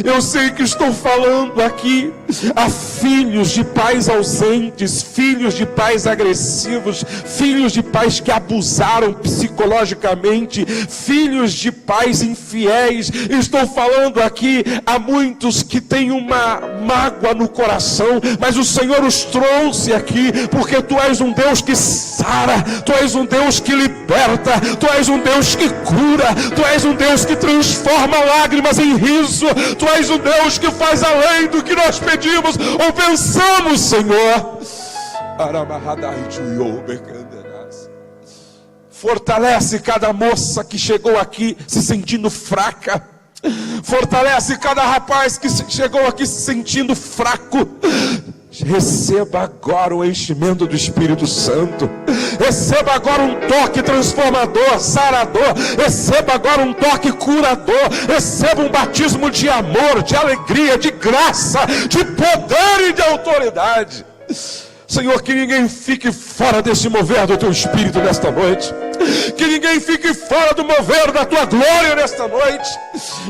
Eu sei que estou falando aqui a filhos de pais ausentes, filhos de pais agressivos, filhos de pais que abusaram psicologicamente, filhos de pais infiéis. Estou falando aqui a muitos que têm uma mágoa no coração, mas o Senhor os trouxe aqui, porque Tu és um Deus que sara, Tu és um Deus que liberta, Tu és um Deus que cura, Tu és um Deus que transforma lágrimas em riso, Tu és um Deus que faz além do que nós pedimos ou pensamos, Senhor. Fortalece cada moça que chegou aqui se sentindo fraca. Fortalece cada rapaz que chegou aqui se sentindo fraco. Receba agora o enchimento do Espírito Santo. Receba agora um toque transformador, sarador. Receba agora um toque curador. Receba um batismo de amor, de alegria, de graça, de poder e de autoridade. Senhor, que ninguém fique fora desse mover do Teu Espírito nesta noite. Que ninguém fique fora do mover da Tua glória nesta noite.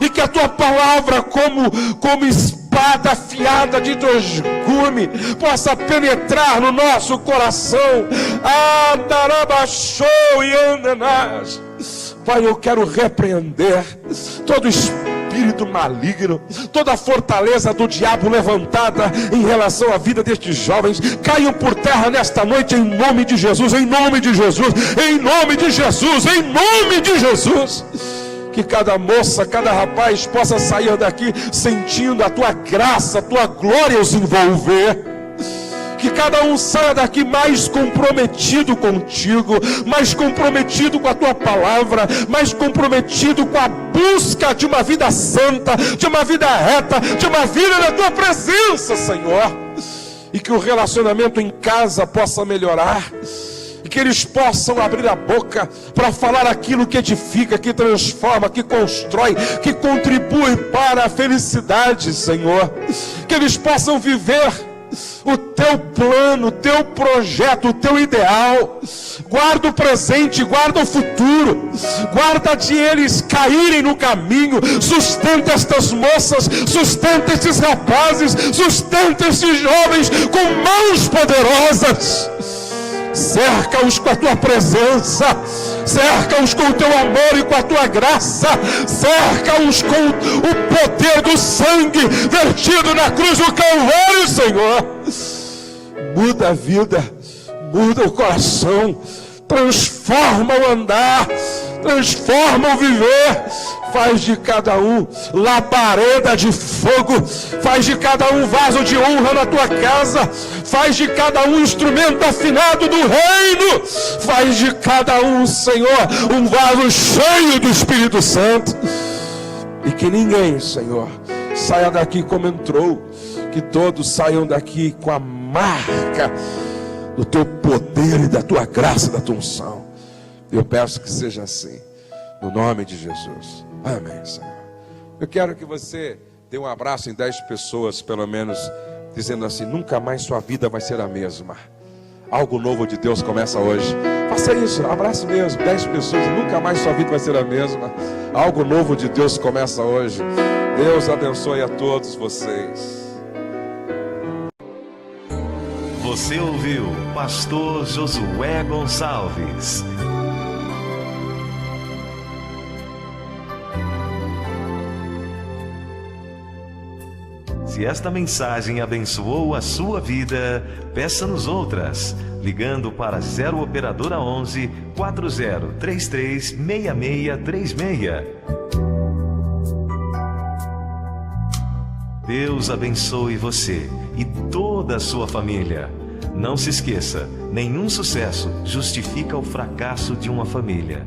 E que a Tua palavra, como espada afiada de dois gumes, possa penetrar no nosso coração. Pai, eu quero repreender todo espírito maligno, toda fortaleza do diabo levantada em relação à vida destes jovens, caiam por terra nesta noite em nome de Jesus, em nome de Jesus, em nome de Jesus, em nome de Jesus. Que cada moça, cada rapaz possa sair daqui sentindo a Tua graça, a Tua glória os envolver. Que cada um saia daqui mais comprometido contigo, mais comprometido com a Tua palavra, mais comprometido com a busca de uma vida santa, de uma vida reta, de uma vida na Tua presença, Senhor. E que o relacionamento em casa possa melhorar, e que eles possam abrir a boca para falar aquilo que edifica, que transforma, que constrói, que contribui para a felicidade, Senhor. Que eles possam viver o Teu plano, o Teu projeto, o Teu ideal. Guarda o presente, guarda o futuro, guarda de eles caírem no caminho. Sustenta estas moças, sustenta estes rapazes, sustenta estes jovens com mãos poderosas. Cerca-os com a Tua presença, cerca-os com o Teu amor e com a Tua graça, cerca-os com o poder do sangue vertido na cruz do Calvário, Senhor. Muda a vida, muda o coração, transforma o andar, transforma o viver. Faz de cada um labareda de fogo, faz de cada um vaso de honra na Tua casa, faz de cada um instrumento afinado do reino, faz de cada um, Senhor, um vaso cheio do Espírito Santo. E que ninguém, Senhor, saia daqui como entrou, que todos saiam daqui com a marca do Teu poder e da Tua graça, da Tua unção. Eu peço que seja assim, no nome de Jesus. Amém, Senhor. Eu quero que você dê um abraço em 10 pessoas, pelo menos, dizendo assim: nunca mais sua vida vai ser a mesma. Algo novo de Deus começa hoje. Faça isso, abrace mesmo 10 pessoas, nunca mais sua vida vai ser a mesma. Algo novo de Deus começa hoje. Deus abençoe a todos vocês. Você ouviu Pastor Josué Gonçalves. Se esta mensagem abençoou a sua vida, peça-nos outras, ligando para 0 Operadora 11 4033 6636. Deus abençoe você e toda a sua família. Não se esqueça, nenhum sucesso justifica o fracasso de uma família.